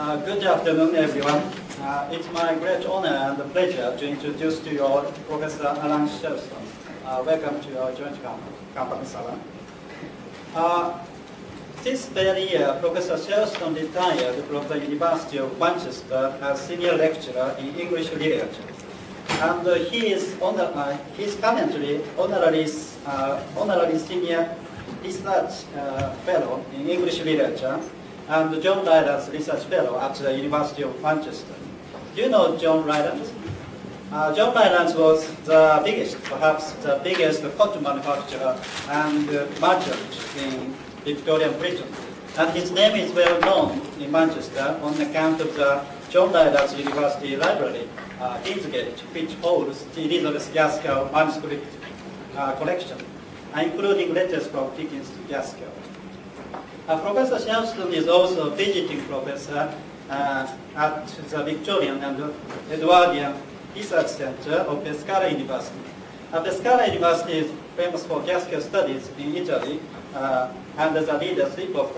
Good afternoon, everyone. It's my great honor and pleasure to introduce to you all Professor Alan Shelston. Welcome to our joint campus salon. This very year, Professor Shelston retired from the University of Manchester as senior lecturer in English literature. And he is currently honorary senior research fellow in English literature and John Rylands Research Fellow at the University of Manchester. Do you know John Rylands? John Rylands was the biggest, perhaps the biggest cotton manufacturer and merchant in Victorian Britain. And his name is well known in Manchester on account of the John Rylands University Library, Kingsgate, which holds the Elizabeth Gaskell manuscript collection, including letters from Dickens to Gaskell. Professor Shelston is also a visiting professor at the Victorian and Edwardian Research Center of Pescara University. Pescara University is famous for Gaskell studies in Italy, under the leadership of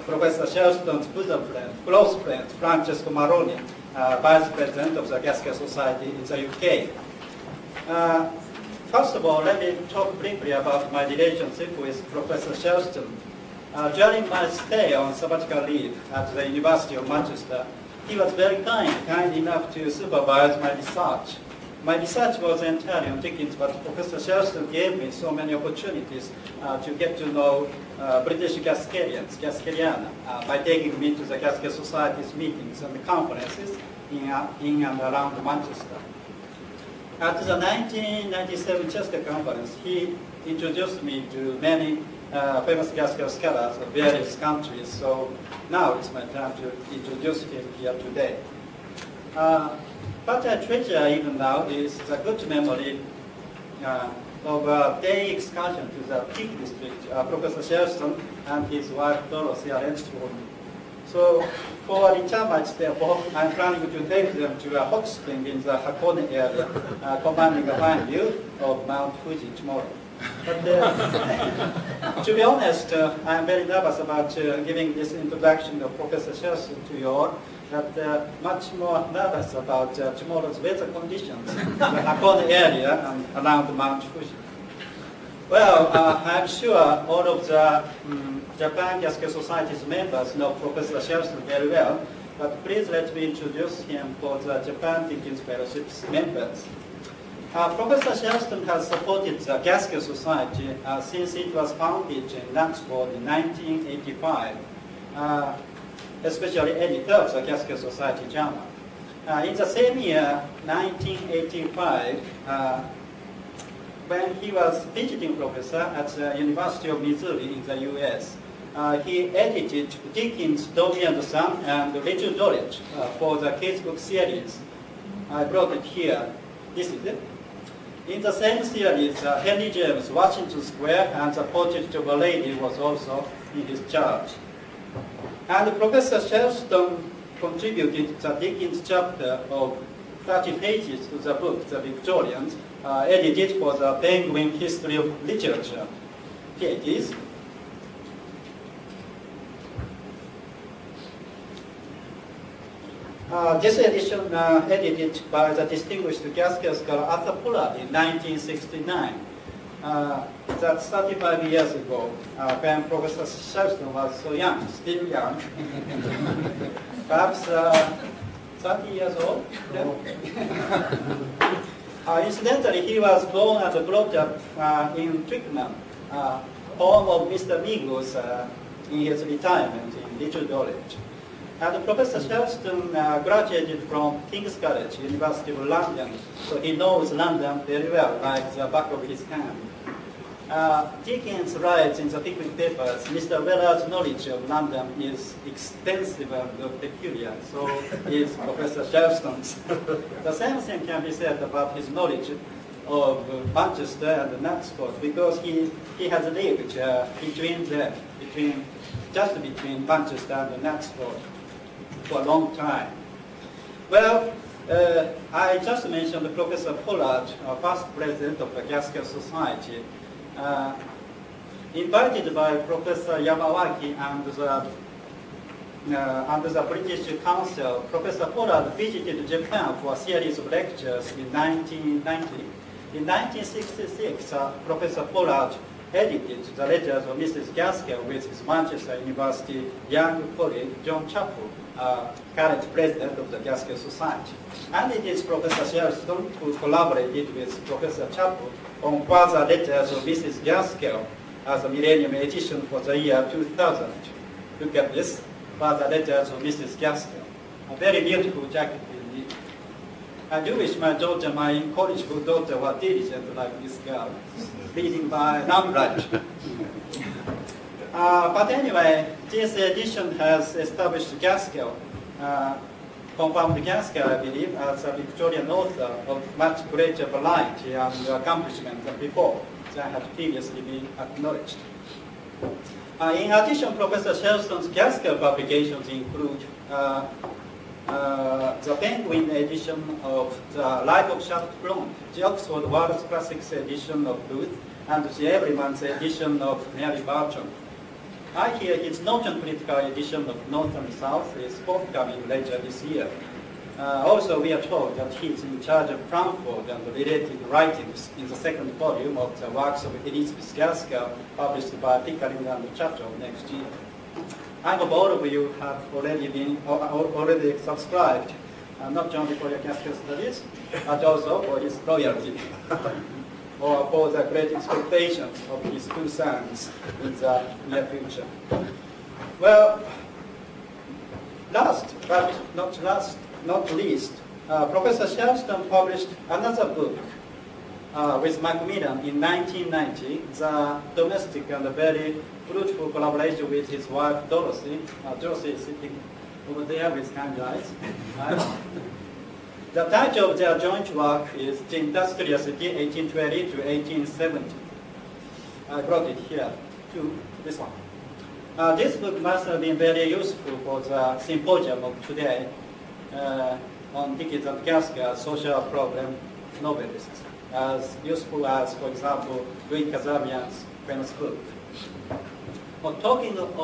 Professor Shelston's bosom friend, close friend, Francesco Maroni, Vice President of the Gaskell Society in the UK. First of all, let me talk briefly about my relationship with Professor Shelston. During my stay on sabbatical leave at the University of Manchester, he was very kind enough to supervise my research. My research was entirely on Dickens, but Professor Shelston gave me so many opportunities to get to know British Gaskellians, Gaskelliana, by taking me to the Gaskell Society's meetings and conferences in and around Manchester. At the 1997 Chester Conference, he introduced me to many famous Gaskell scholars of various countries, so now it's my time to introduce him here today. What I treasure even now is the good memory of a day excursion to the Peak District. Professor Shelston and his wife Dorothy arranged for me. So for intermites, therefore, I'm planning to take them to a hot spring in the Hakone area, commanding a fine view of Mount Fuji tomorrow. But to be honest, I'm very nervous about giving this introduction of Professor Shelston to you all, but much more nervous about tomorrow's weather conditions in the Hakone area and around Mount Fuji. Well, I'm sure all of the Japan Gaskell Society's members know Professor Shelston very well, but please let me introduce him for the Japan Dickens Fellowship's members. Professor Shelston has supported the Gaskell Society since it was founded in Knoxford in 1985, especially editor of the Gaskell Society Journal. In the same year, 1985, when he was visiting professor at the University of Missouri in the US, he edited Dickens, Tommy and Son, and Richard Dorrit for the Kids Book series. I brought it here. This is it. In the same series, Henry James, Washington Square, and the Portrait of a Lady was also in his charge. And Professor Shelston contributed the Dickens chapter of 30 pages to the book, The Victorians, edited for the Penguin History of Literature. Here it is. This edition edited by the distinguished Gaskell scholar Arthur Pollard in 1969. That's 35 years ago, when Professor Shelston was so young, still young. Perhaps 30 years old. Incidentally, he was born and brought up in Twickenham, home of Mr. Migos in his retirement in Little Dorrit. And Professor Shelston graduated from King's College, University of London, so he knows London very well, like the back of his hand. Dickens writes in the Pickwick Papers, Mr. Weller's knowledge of London is extensive and peculiar, so is Professor Shelston's. The same thing can be said about his knowledge of Manchester and Knoxford, because he has lived just between Manchester and Knoxford for a long time. Well, I just mentioned Professor Pollard, first president of the Gaskell Society, invited by Professor Yamawaki and the under the British Council, Professor Pollard visited Japan for a series of lectures in 1990. In 1966, Professor Pollard edited the letters of Mrs. Gaskell with his Manchester University young colleague, John Chappell, current president of the Gaskell Society. And it is Professor Shelston who collaborated with Professor Chappell on further letters of Mrs. Gaskell as a Millennium edition for the year 2000. Look at this, further letters of Mrs. Gaskell. A very beautiful jacket indeed. I do wish my daughter, my incorrigible daughter, were diligent like this girl, reading by an umbrage. But anyway, this edition has established Gaskell, confirmed Gaskell, I believe, as a Victorian author of much greater variety and accomplishment than before, that had previously been acknowledged. In addition, Professor Shelston's Gaskell publications include the Penguin edition of The Life of Charlotte Bronte, the Oxford World's Classics edition of Booth, and the Everyman's edition of Mary Barton. I hear his Northern Critical edition of North and South is forthcoming later this year. Also, we are told that he is in charge of Cranford and related writings in the second volume of the works of Elizabeth Gaskell, published by Pickering and Chatto next year. I hope all of you have already subscribed, not only for your Gaskell studies, but also for his royalty, or for the great expectations of his two sons in the near future. Well, last but not least, Professor Shelston published another book with Macmillan in 1990, the domestic and very fruitful collaboration with his wife Dorothy. Dorothy is sitting over there with kind eyes. Right? The title of their joint work is The Industrial City, 1820 to 1870. I brought it here to this one. This book must have been very useful for the symposium of today on Dickens and Gaskell, social problem novelists, as useful as, for example, Louis Kazamian's famous book. Well, talking of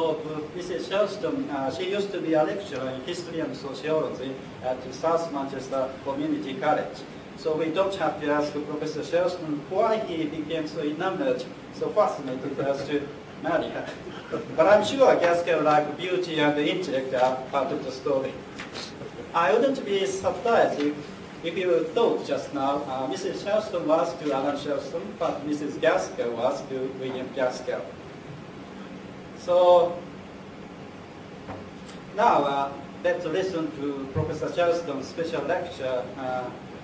Mrs. Shelston, she used to be a lecturer in history and sociology at South Manchester Community College. So we don't have to ask Professor Shelston why he became so enamored, so fascinated as to marry her. But I'm sure Gaskell, like beauty and intellect, are part of the story. I wouldn't be surprised if you thought just now Mrs. Shelston was to Alan Shelston, but Mrs. Gaskell was to William Gaskell. So now let's listen to Professor Shelston's special lecture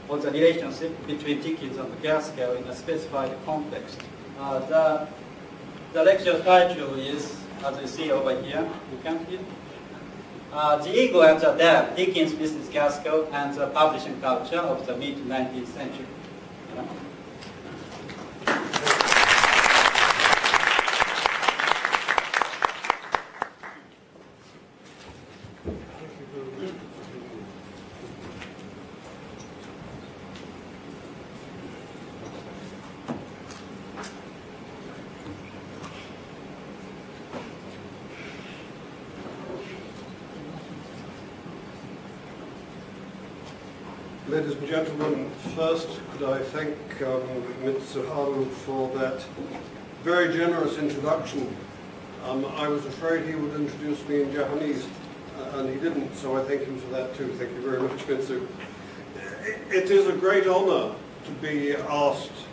on the relationship between Dickens and Gaskell in a specified context. The lecture title is, as you see over here, you can see it. The Ego and the Dam, Dickens, Mrs. Gaskell, and the Publishing Culture of the mid-19th century. Ladies and gentlemen, first could I thank Mr. Haru for that very generous introduction. I was afraid he would introduce me in Japanese, and he didn't, so I thank him for that too. Thank you very much, Mitsu. It is a great honor to be asked.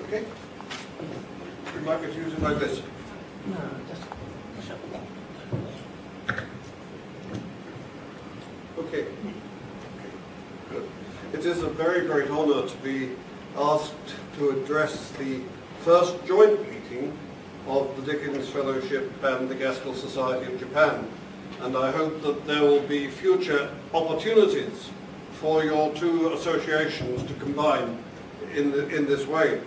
Okay? You'd like me to use it like this? No, just push up. Okay. It is a very great honor to be asked to address the first joint meeting of the Dickens Fellowship and the Gaskell Society of Japan, and I hope that there will be future opportunities for your two associations to combine in this way.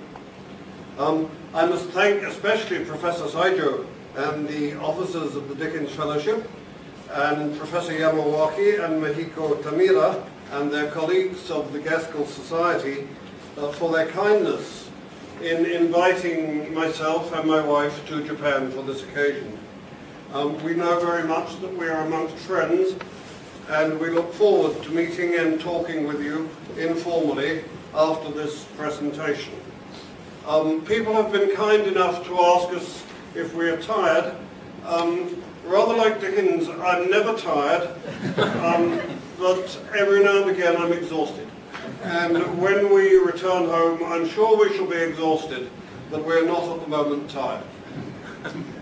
I must thank especially Professor Saijo and the officers of the Dickens Fellowship, and Professor Yamawaki and Mahiko Tamira and their colleagues of the Gaskell Society for their kindness in inviting myself and my wife to Japan for this occasion. We know very much that we are amongst friends, and we look forward to meeting and talking with you informally after this presentation. People have been kind enough to ask us if we are tired. Rather like Dickens, I'm never tired, but every now and again I'm exhausted. And when we return home, I'm sure we shall be exhausted, but we're not at the moment tired.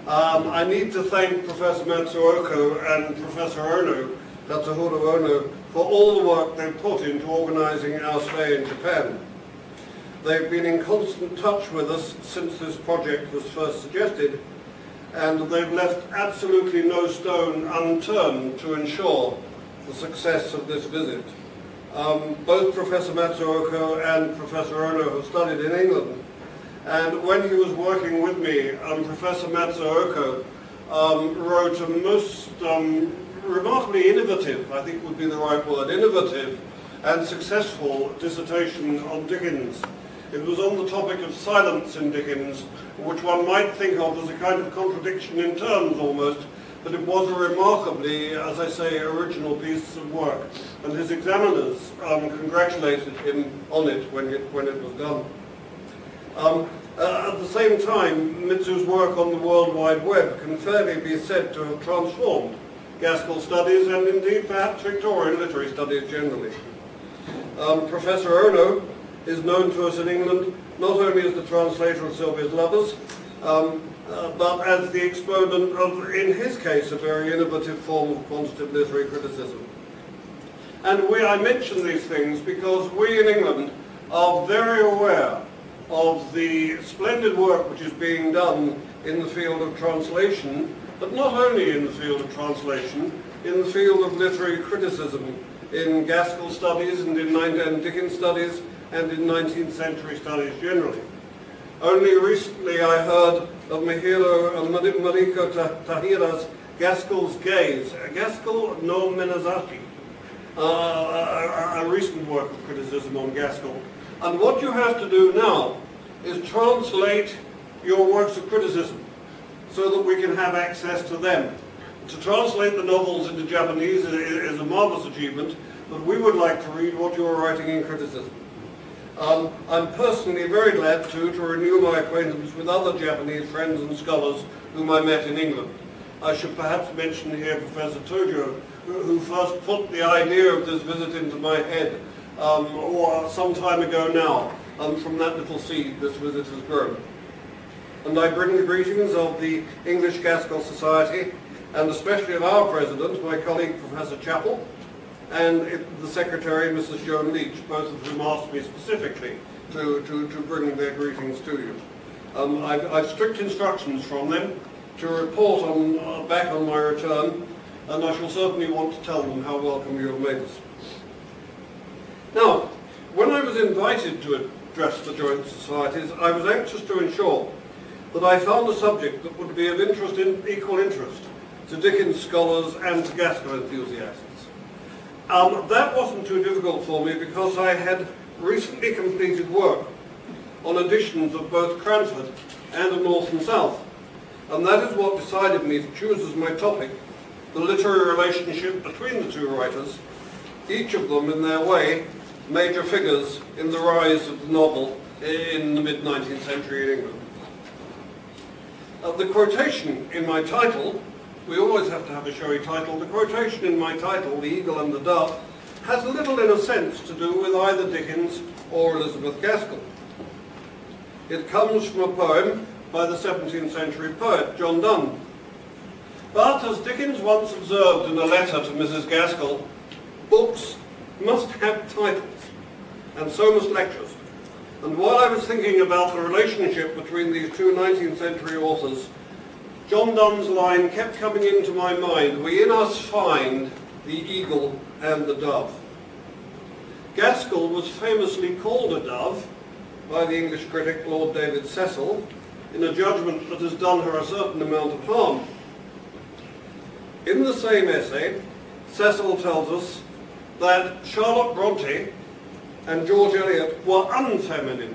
I need to thank Professor Matsuoka and Professor Tatsuhiro Ono, for all the work they've put into organising our stay in Japan. They've been in constant touch with us since this project was first suggested, and they've left absolutely no stone unturned to ensure the success of this visit. Both Professor Matsuoka and Professor Ono have studied in England, and when he was working with me, Professor Matsuoka wrote a most remarkably innovative, I think would be the right word, innovative and successful dissertation on Dickens. It was on the topic of silence in Dickens, which one might think of as a kind of contradiction in terms almost, but it was a remarkably, as I say, original piece of work, and his examiners congratulated him on it when it was done. At the same time, Mitsu's work on the World Wide Web can fairly be said to have transformed Gaskell studies and indeed perhaps Victorian literary studies generally. Professor Ono is known to us in England not only as the translator of Sylvia's Lovers, but as the exponent of, in his case, a very innovative form of quantitative literary criticism. And I mention these things because we in England are very aware of the splendid work which is being done in the field of translation, but not only in the field of translation, in the field of literary criticism, in Gaskell studies and in Dickens studies and in 19th century studies generally. Only recently I heard of Mihiro and Mariko Tahira's Gaskell's Gaze, Gaskell no Menazashi, a recent work of criticism on Gaskell. And what you have to do now is translate your works of criticism so that we can have access to them. To translate the novels into Japanese is a marvelous achievement, but we would like to read what you are writing in criticism. I'm personally very glad to renew my acquaintance with other Japanese friends and scholars whom I met in England. I should perhaps mention here Professor Tojo, who first put the idea of this visit into my head some time ago now. From that little seed, this visit has grown. And I bring the greetings of the English Gaskell Society, and especially of our president, my colleague Professor Chappell, and the secretary, Mrs. Joan Leach, both of whom asked me specifically to bring their greetings to you. I've strict instructions from them to report back on my return, and I shall certainly want to tell them how welcome you have made us. Now, when I was invited to address the joint societies, I was anxious to ensure that I found a subject that would be of equal interest to Dickens scholars and to Gaskell enthusiasts. That wasn't too difficult for me because I had recently completed work on editions of both Cranford and of North and South, and that is what decided me to choose as my topic the literary relationship between the two writers, each of them in their way major figures in the rise of the novel in the mid-19th century in England. The quotation in my title, we always have to have a showy title, the quotation in my title, The Eagle and the Dove, has little in a sense to do with either Dickens or Elizabeth Gaskell. It comes from a poem by the 17th century poet, John Donne. But as Dickens once observed in a letter to Mrs. Gaskell, books must have titles, and so must lectures. And while I was thinking about the relationship between these two 19th century authors, John Donne's line kept coming into my mind, we in us find the eagle and the dove. Gaskell was famously called a dove by the English critic Lord David Cecil in a judgment that has done her a certain amount of harm. In the same essay, Cecil tells us that Charlotte Bronte and George Eliot were unfeminine.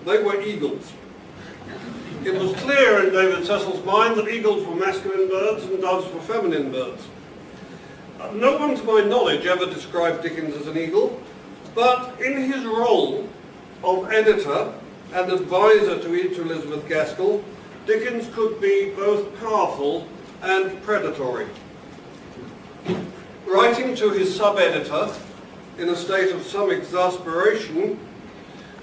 They were eagles. It was clear in David Cecil's mind that eagles were masculine birds and doves were feminine birds. No one to my knowledge ever described Dickens as an eagle, but in his role of editor and advisor to Elizabeth Gaskell, Dickens could be both powerful and predatory. Writing to his sub-editor in a state of some exasperation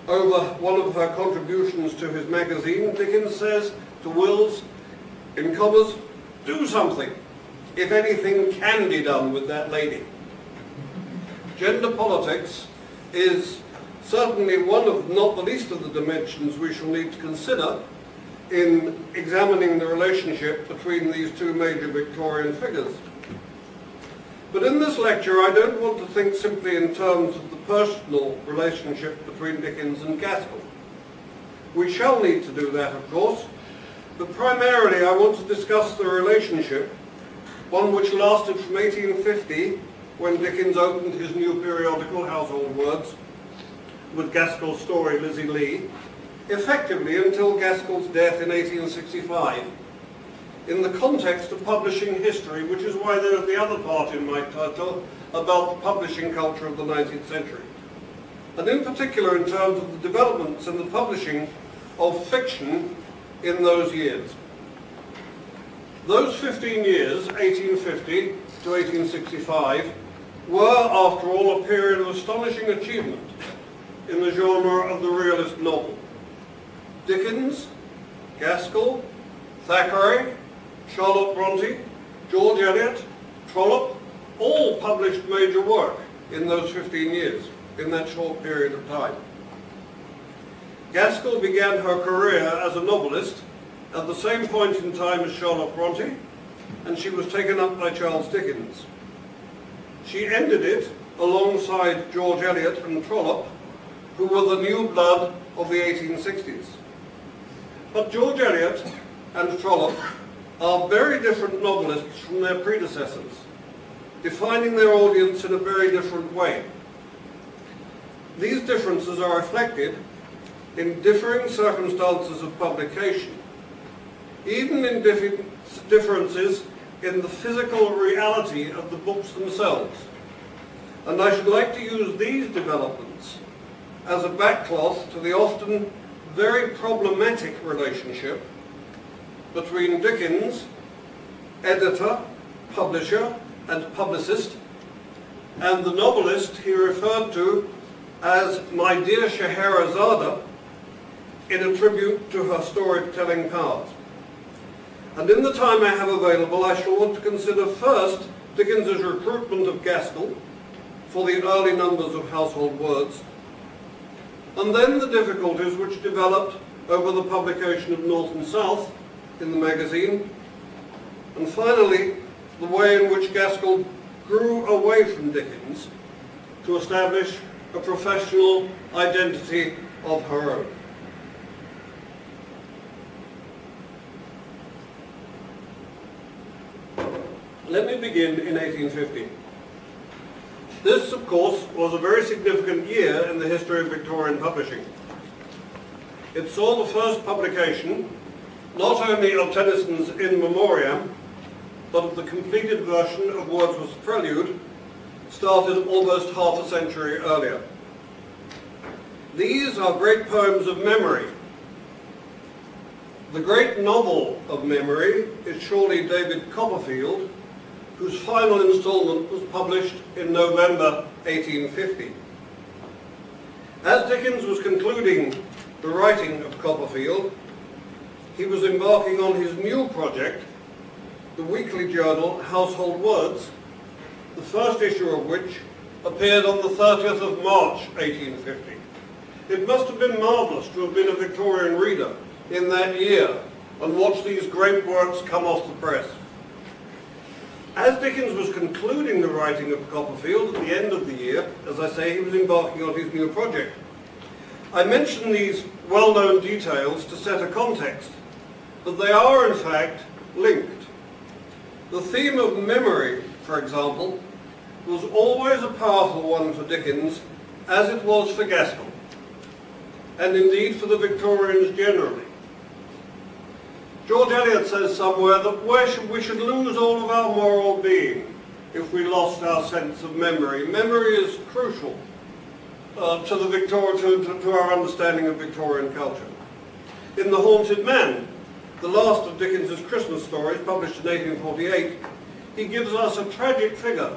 over one of her contributions to his magazine, Dickens says to Wills, in commas, "Do something, if anything can be done with that lady." Gender politics is certainly one of, not the least of the dimensions we shall need to consider in examining the relationship between these two major Victorian figures. But in this lecture, I don't want to think simply in terms of the personal relationship between Dickens and Gaskell. We shall need to do that, of course, but primarily I want to discuss the relationship, one which lasted from 1850, when Dickens opened his new periodical, Household Words, with Gaskell's story Lizzie Lee, effectively until Gaskell's death in 1865, in the context of publishing history, which is why there's the other part in my title about the publishing culture of the 19th century. And in particular in terms of the developments in the publishing of fiction in those years. Those 15 years, 1850 to 1865, were, after all, a period of astonishing achievement in the genre of the realist novel. Dickens, Gaskell, Thackeray, Charlotte Bronte, George Eliot, Trollope, all published major work in those 15 years, in that short period of time. Gaskell began her career as a novelist at the same point in time as Charlotte Bronte, and she was taken up by Charles Dickens. She ended it alongside George Eliot and Trollope, who were the new blood of the 1860s. But George Eliot and Trollope are very different novelists from their predecessors, defining their audience in a very different way. These differences are reflected in differing circumstances of publication, even in differences in the physical reality of the books themselves. And I should like to use these developments as a backcloth to the often very problematic relationship between Dickens, editor, publisher, and publicist, and the novelist he referred to as "my dear Scheherazade" in a tribute to her storytelling powers. And in the time I have available, I shall want to consider first Dickens's recruitment of Gaskell for the early numbers of Household Words, and then the difficulties which developed over the publication of North and South in the magazine, and finally the way in which Gaskell grew away from Dickens to establish a professional identity of her own. Let me begin in 1850. This, of course, was a very significant year in the history of Victorian publishing. It saw the first publication not only of Tennyson's In Memoriam, but of the completed version of Wordsworth's Prelude, started almost half a century earlier. These are great poems of memory. The great novel of memory is surely David Copperfield, whose final installment was published in November 1850. As Dickens was concluding the writing of Copperfield, he was embarking on his new project, the weekly journal Household Words, the first issue of which appeared on the 30th of March 1850. It must have been marvellous to have been a Victorian reader in that year and watch these great works come off the press. As Dickens was concluding the writing of Copperfield at the end of the year, as I say, he was embarking on his new project. I mention these well-known details to set a context, but they are in fact linked. The theme of memory, for example, was always a powerful one for Dickens, as it was for Gaskell, and indeed for the Victorians generally. George Eliot says somewhere that we should lose all of our moral being if we lost our sense of memory. Memory is crucial to our understanding of Victorian culture. In The Haunted Man, the last of Dickens's Christmas stories, published in 1848, he gives us a tragic figure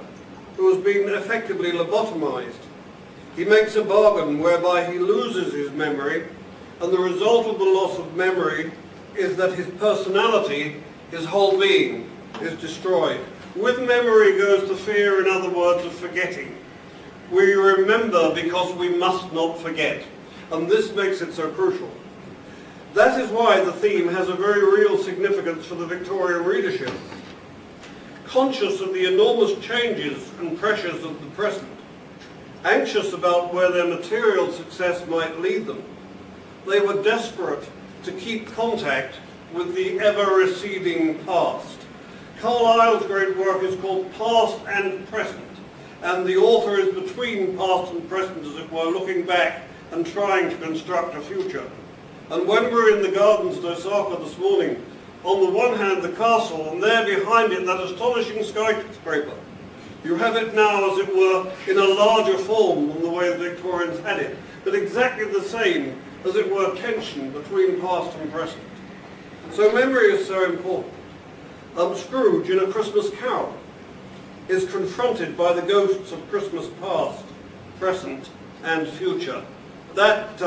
who has been effectively lobotomized. He makes a bargain whereby he loses his memory, and the result of the loss of memory is that his personality, his whole being, is destroyed. With memory goes the fear, in other words, of forgetting. We remember because we must not forget, and this makes it so crucial. That is why the theme has a very real significance for the Victorian readership. Conscious of the enormous changes and pressures of the present, anxious about where their material success might lead them, they were desperate to keep contact with the ever-receding past. Carlyle's great work is called Past and Present, and the author is between past and present, as it were, looking back and trying to construct a future. And when we're in the gardens of Osaka this morning, on the one hand the castle, and there behind it that astonishing skyscraper, you have it now, as it were, in a larger form than the way the Victorians had it, but exactly the same, as it were, tension between past and present. So memory is so important. Scrooge, in A Christmas Carol, is confronted by the ghosts of Christmas past, present, and future. That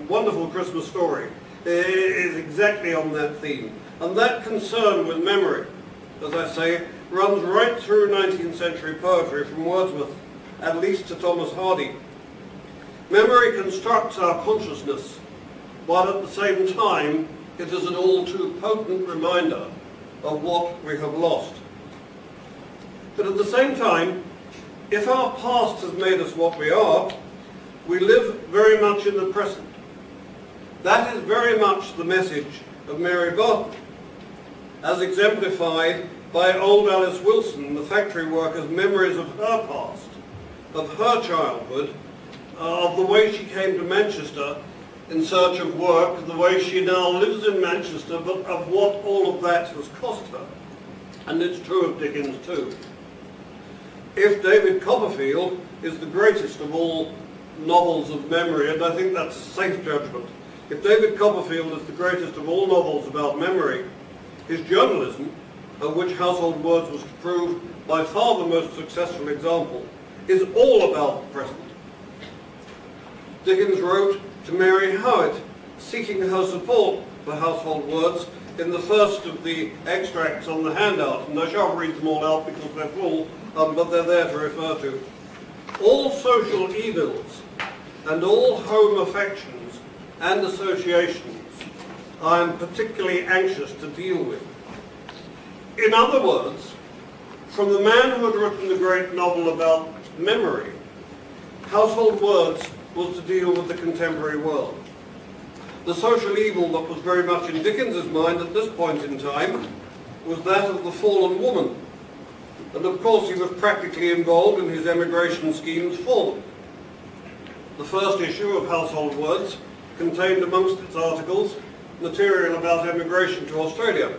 wonderful Christmas story is exactly on that theme. And that concern with memory, as I say, runs right through 19th century poetry, from Wordsworth at least to Thomas Hardy. Memory constructs our consciousness, but at the same time, it is an all too potent reminder of what we have lost. But at the same time, if our past has made us what we are, we live very much in the present. That is very much the message of Mary Barton, as exemplified by old Alice Wilson, the factory worker's memories of her past, of her childhood, of the way she came to Manchester in search of work, the way she now lives in Manchester, but of what all of that has cost her. And it's true of Dickens too. If David Copperfield is the greatest of all novels of memory, and I think that's a safe judgment, if David Copperfield is the greatest of all novels about memory, his journalism, of which Household Words was to prove by far the most successful example, is all about the present. Dickens wrote to Mary Howitt, seeking her support for Household Words in the first of the extracts on the handout, and I shan't read them all out because they're full, but they're there to refer to. All social evils and all home affections and associations I am particularly anxious to deal with. In other words, from the man who had written the great novel about memory, Household Words was to deal with the contemporary world. The social evil that was very much in Dickens's mind at this point in time was that of the fallen woman. And of course he was practically involved in his emigration schemes for them. The first issue of Household Words contained amongst its articles material about emigration to Australia.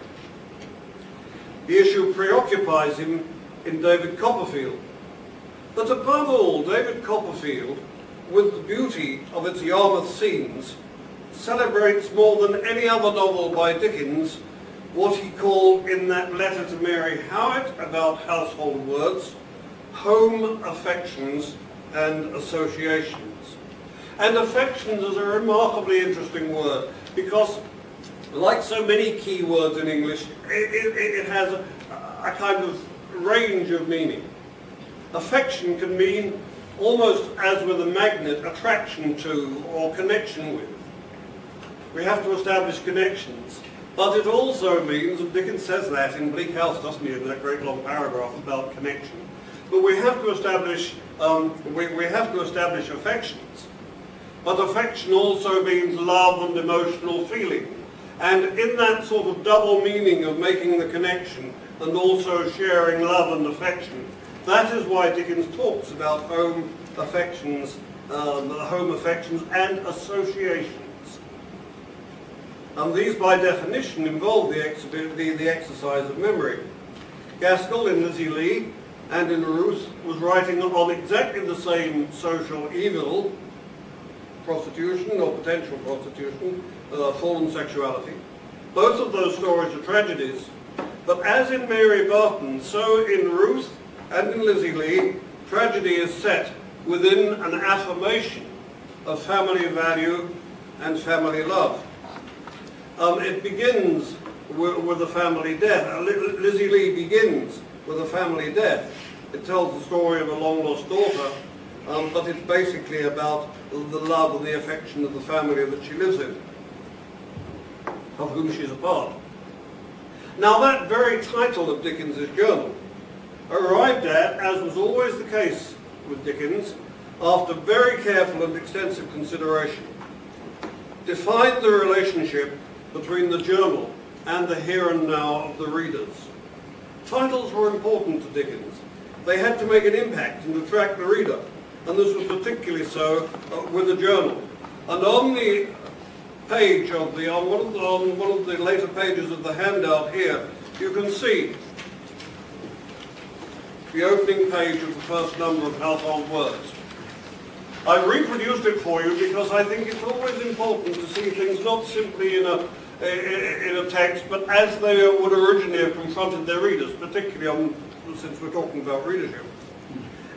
The issue preoccupies him in David Copperfield. But above all, David Copperfield, with the beauty of its Yarmouth scenes, celebrates more than any other novel by Dickens what he called in that letter to Mary Howitt about Household Words, home affections and associations. And affections is a remarkably interesting word because, like so many key words in English, it has a kind of range of meaning. Affection can mean, almost as with a magnet, attraction to or connection with. We have to establish connections. But it also means, and Dickens says that in Bleak House, doesn't he, in that great long paragraph about connection, but we have to establish affections. But affection also means love and emotional feeling. And in that sort of double meaning of making the connection and also sharing love and affection, that is why Dickens talks about home affections and associations. and these by definition involve the exercise of memory. Gaskell in Lizzie Lee and in Ruth was writing on exactly the same social evil, prostitution or potential prostitution, fallen sexuality. Both of those stories are tragedies, but as in Mary Barton, so in Ruth and in Lizzie Lee, tragedy is set within an affirmation of family value and family love. It begins with a family death. Lizzie Lee begins with a family death. It tells the story of a long-lost daughter, but it's basically about the love and the affection of the family that she lives in, of whom she's a part. Now that very title of Dickens's journal, arrived at, as was always the case with Dickens, after very careful and extensive consideration, defined the relationship between the journal and the here and now of the readers. Titles were important to Dickens. They had to make an impact and attract the reader, and this was particularly so with the journal. And on the page of on one of the later pages of the handout here, you can see the opening page of the first number of Household Words. I reproduced it for you because I think it's always important to see things not simply in a text, but as they would originally have confronted their readers, particularly since we're talking about readership.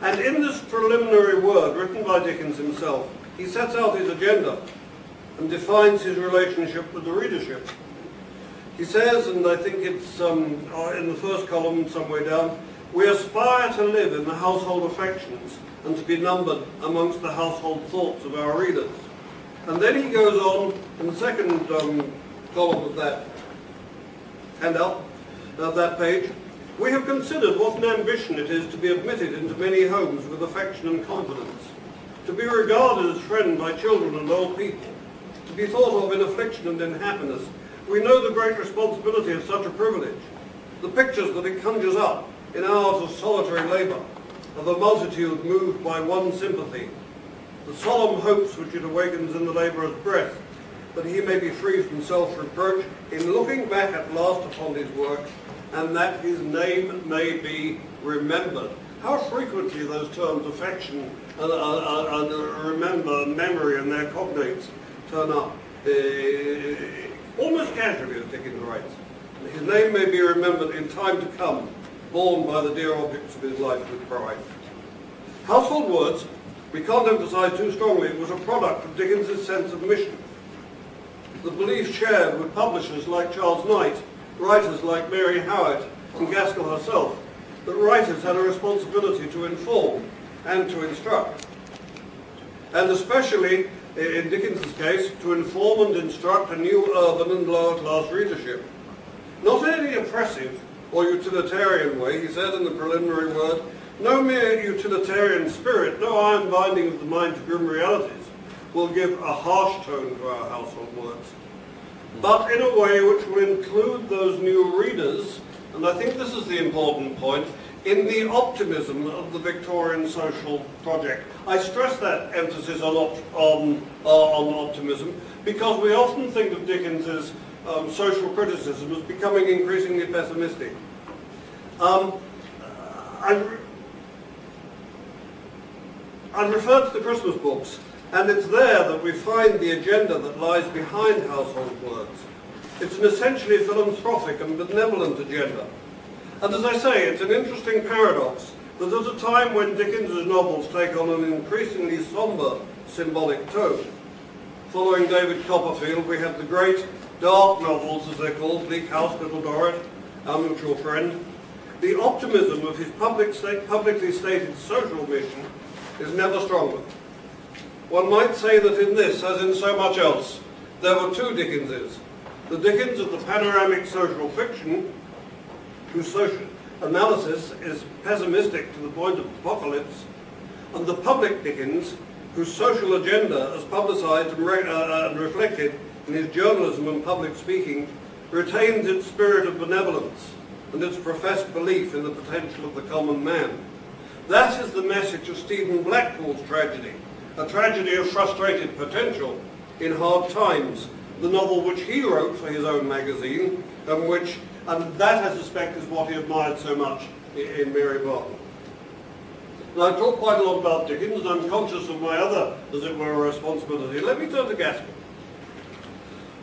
And in this preliminary word, written by Dickens himself, he sets out his agenda and defines his relationship with the readership. He says, and I think it's in the first column some way down, we aspire to live in the household affections and to be numbered amongst the household thoughts of our readers. And then he goes on in the second column of that handout, that page, we have considered what an ambition it is to be admitted into many homes with affection and confidence, to be regarded as friend by children and old people, to be thought of in affliction and in happiness. We know the great responsibility of such a privilege, the pictures that it conjures up in hours of solitary labour, of a multitude moved by one sympathy, the solemn hopes which it awakens in the labourer's breast, that he may be free from self-reproach in looking back at last upon his work, and that his name may be remembered. How frequently those terms, affection and remember, and memory and their cognates, turn up, almost casually, as Dickens writes. His name may be remembered in time to come, borne by the dear objects of his life with pride. Household Words, we can't emphasise too strongly, it was a product of Dickens' sense of mission. The belief shared with publishers like Charles Knight, writers like Mary Howitt and Gaskell herself, that writers had a responsibility to inform and to instruct. And especially, in Dickens' case, to inform and instruct a new urban and lower class readership. Not in any oppressive or utilitarian way, he said in the preliminary word, no mere utilitarian spirit, no iron binding of the mind to grim realities will give a harsh tone to our household words, but in a way which will include those new readers, and I think this is the important point, in the optimism of the Victorian social project. I stress that emphasis on optimism because we often think of Dickens's social criticism as becoming increasingly pessimistic. I've referred to the Christmas books, and it's there that we find the agenda that lies behind Household Words. It's an essentially philanthropic and benevolent agenda. And as I say, it's an interesting paradox that at a time when Dickens's novels take on an increasingly sombre symbolic tone, following David Copperfield, we have the great dark novels, as they're called, Bleak House, Little Dorrit, Our Mutual Friend. The optimism of his publicly stated social mission is never stronger. One might say that in this, as in so much else, there were two Dickenses. The Dickens of the panoramic social fiction, whose social analysis is pessimistic to the point of apocalypse, and the public Dickens, whose social agenda, as publicised and reflected in his journalism and public speaking, retains its spirit of benevolence and its professed belief in the potential of the common man. That is the message of Stephen Blackpool's tragedy, a tragedy of frustrated potential in hard times, the novel which he wrote for his own magazine, and that I suspect is what he admired so much in Mary Barton. Now, I've talked quite a lot about Dickens, and I'm conscious of my other, as it were, responsibility. Let me turn to Gaskell.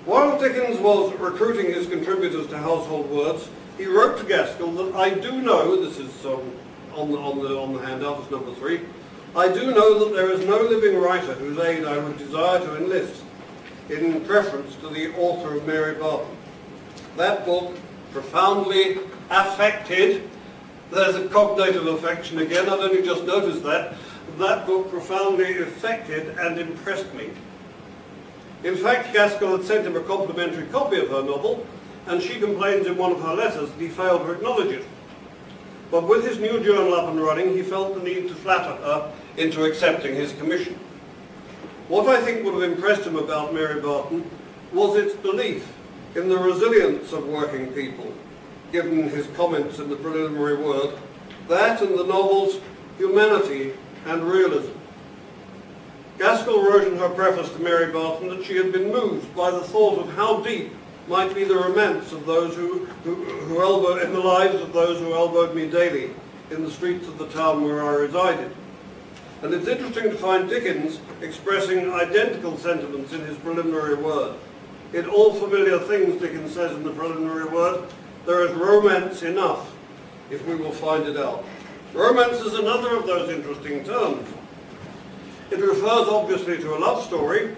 While Dickens was recruiting his contributors to Household Words, he wrote to Gaskell that I do know, this is on the handout, it's number 3, I do know that there is no living writer whose aid I would desire to enlist in preference to the author of Mary Barton. That book profoundly affected, there's a cognative affection again, I'd only just noticed that, that book profoundly affected and impressed me. In fact, Gaskell had sent him a complimentary copy of her novel, and she complains in one of her letters that he failed to acknowledge it. But with his new journal up and running, he felt the need to flatter her into accepting his commission. What I think would have impressed him about Mary Barton was its belief in the resilience of working people, given his comments in the preliminary word, that and the novel's humanity and realism. Gaskell wrote in her preface to Mary Barton that she had been moved by the thought of how deep might be the romance of those who elbowed, in the lives of those who elbowed me daily in the streets of the town where I resided. And it's interesting to find Dickens expressing identical sentiments in his preliminary word. In all familiar things, Dickens says in the preliminary word, there is romance enough, if we will find it out. Romance is another of those interesting terms. It refers obviously to a love story,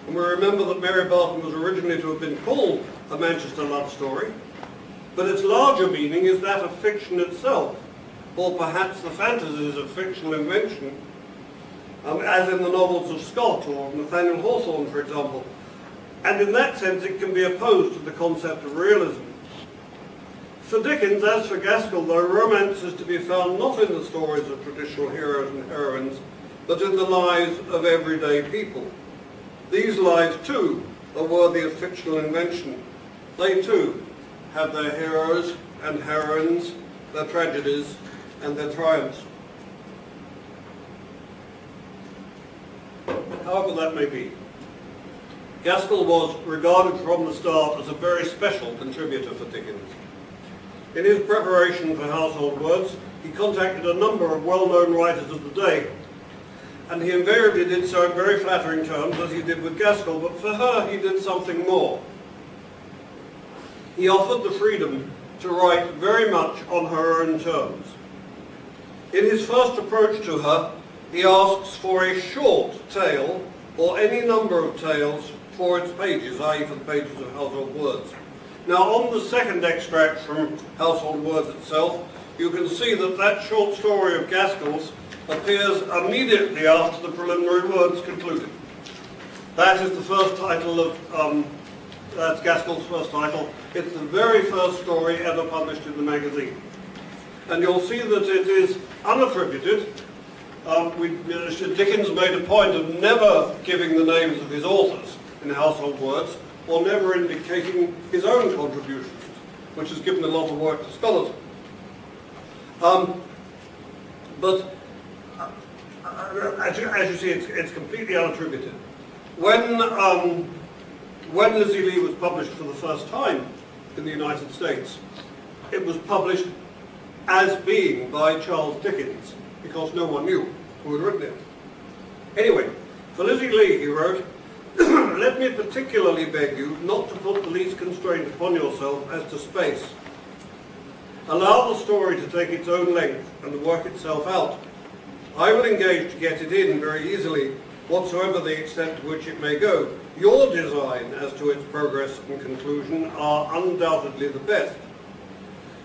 and we remember that Mary Barton was originally to have been called a Manchester love story, but its larger meaning is that of fiction itself, or perhaps the fantasies of fictional invention, as in the novels of Scott or Nathaniel Hawthorne, for example. And in that sense, it can be opposed to the concept of realism. For Dickens, as for Gaskell, though, romance is to be found not in the stories of traditional heroes and heroines, but in the lives of everyday people. These lives, too, are worthy of fictional invention. They, too, have their heroes and heroines, their tragedies and their triumphs. However that may be, Gaskell was regarded from the start as a very special contributor for Dickens. In his preparation for Household Words, he contacted a number of well-known writers of the day, and he invariably did so in very flattering terms, as he did with Gaskell, but for her he did something more. He offered the freedom to write very much on her own terms. In his first approach to her, he asks for a short tale, or any number of tales, for its pages, i.e. for the pages of Household Words. Now, on the second extract from Household Words itself, you can see that that short story of Gaskell's appears immediately after the preliminary words concluded. That is the first title of, that's Gaskell's first title. It's the very first story ever published in the magazine. And you'll see that it is unattributed. Dickens made a point of never giving the names of his authors in Household Words, or never indicating his own contributions, which has given a lot of work to scholars. But as you see, it's completely unattributed. When Lizzie Lee was published for the first time in the United States, it was published as being by Charles Dickens, because no one knew who had written it. Anyway, for Lizzie Lee, he wrote, let me particularly beg you not to put the least constraint upon yourself as to space. Allow the story to take its own length and work itself out. I will engage to get it in very easily, whatsoever the extent to which it may go. Your design as to its progress and conclusion are undoubtedly the best.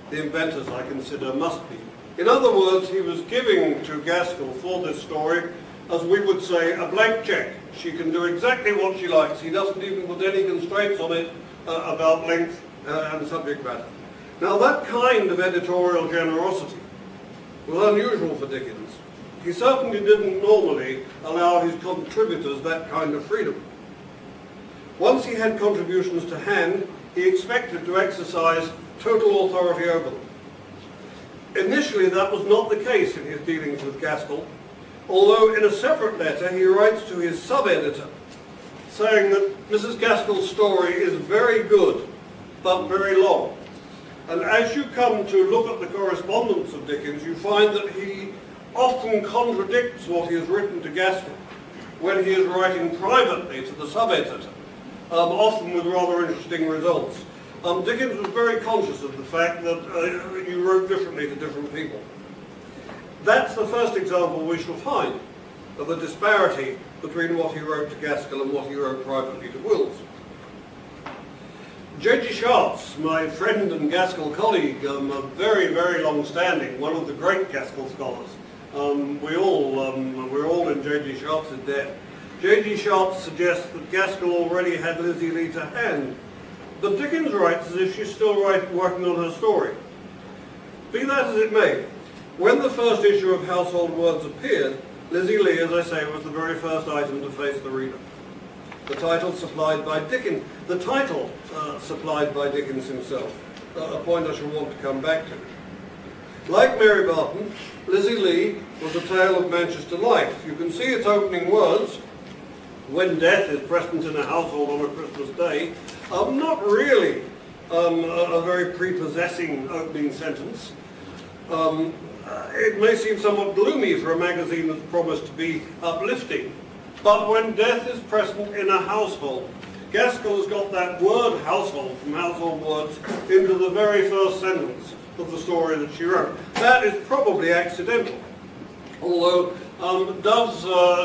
The inventors, I consider, must be. In other words, he was giving to Gaskell for this story, as we would say, a blank check. She can do exactly what she likes. He doesn't even put any constraints on it about length and subject matter. Now, that kind of editorial generosity was unusual for Dickens. He certainly didn't normally allow his contributors that kind of freedom. Once he had contributions to hand, he expected to exercise total authority over them. Initially, that was not the case in his dealings with Gaskell, although in a separate letter he writes to his sub-editor, saying that Mrs. Gaskell's story is very good, but very long. And as you come to look at the correspondence of Dickens, you find that he often contradicts what he has written to Gaskell when he is writing privately to the sub-editor, often with rather interesting results. Dickens was very conscious of the fact that you wrote differently to different people. That's the first example we shall find of the disparity between what he wrote to Gaskell and what he wrote privately to Wills. J.G. Sharps, my friend and Gaskell colleague, a very, very long-standing, one of the great Gaskell scholars. We're all in J.G. Sharps' debt. J.G. Sharps suggests that Gaskell already had Lizzie Lee to hand, but Dickens writes as if she's still working on her story. Be that as it may, when the first issue of Household Words appeared, Lizzie Lee, as I say, was the very first item to face the reader. The title supplied by Dickens, supplied by Dickens himself, a point I shall want to come back to. Like Mary Barton, Lizzie Lee was a tale of Manchester life. You can see its opening words, when death is present in a household on a Christmas day, not really a very prepossessing opening sentence. It may seem somewhat gloomy for a magazine that's promised to be uplifting, but when death is present in a household, Gaskell has got that word household from Household Words into the very first sentence of the story that she wrote. That is probably accidental, although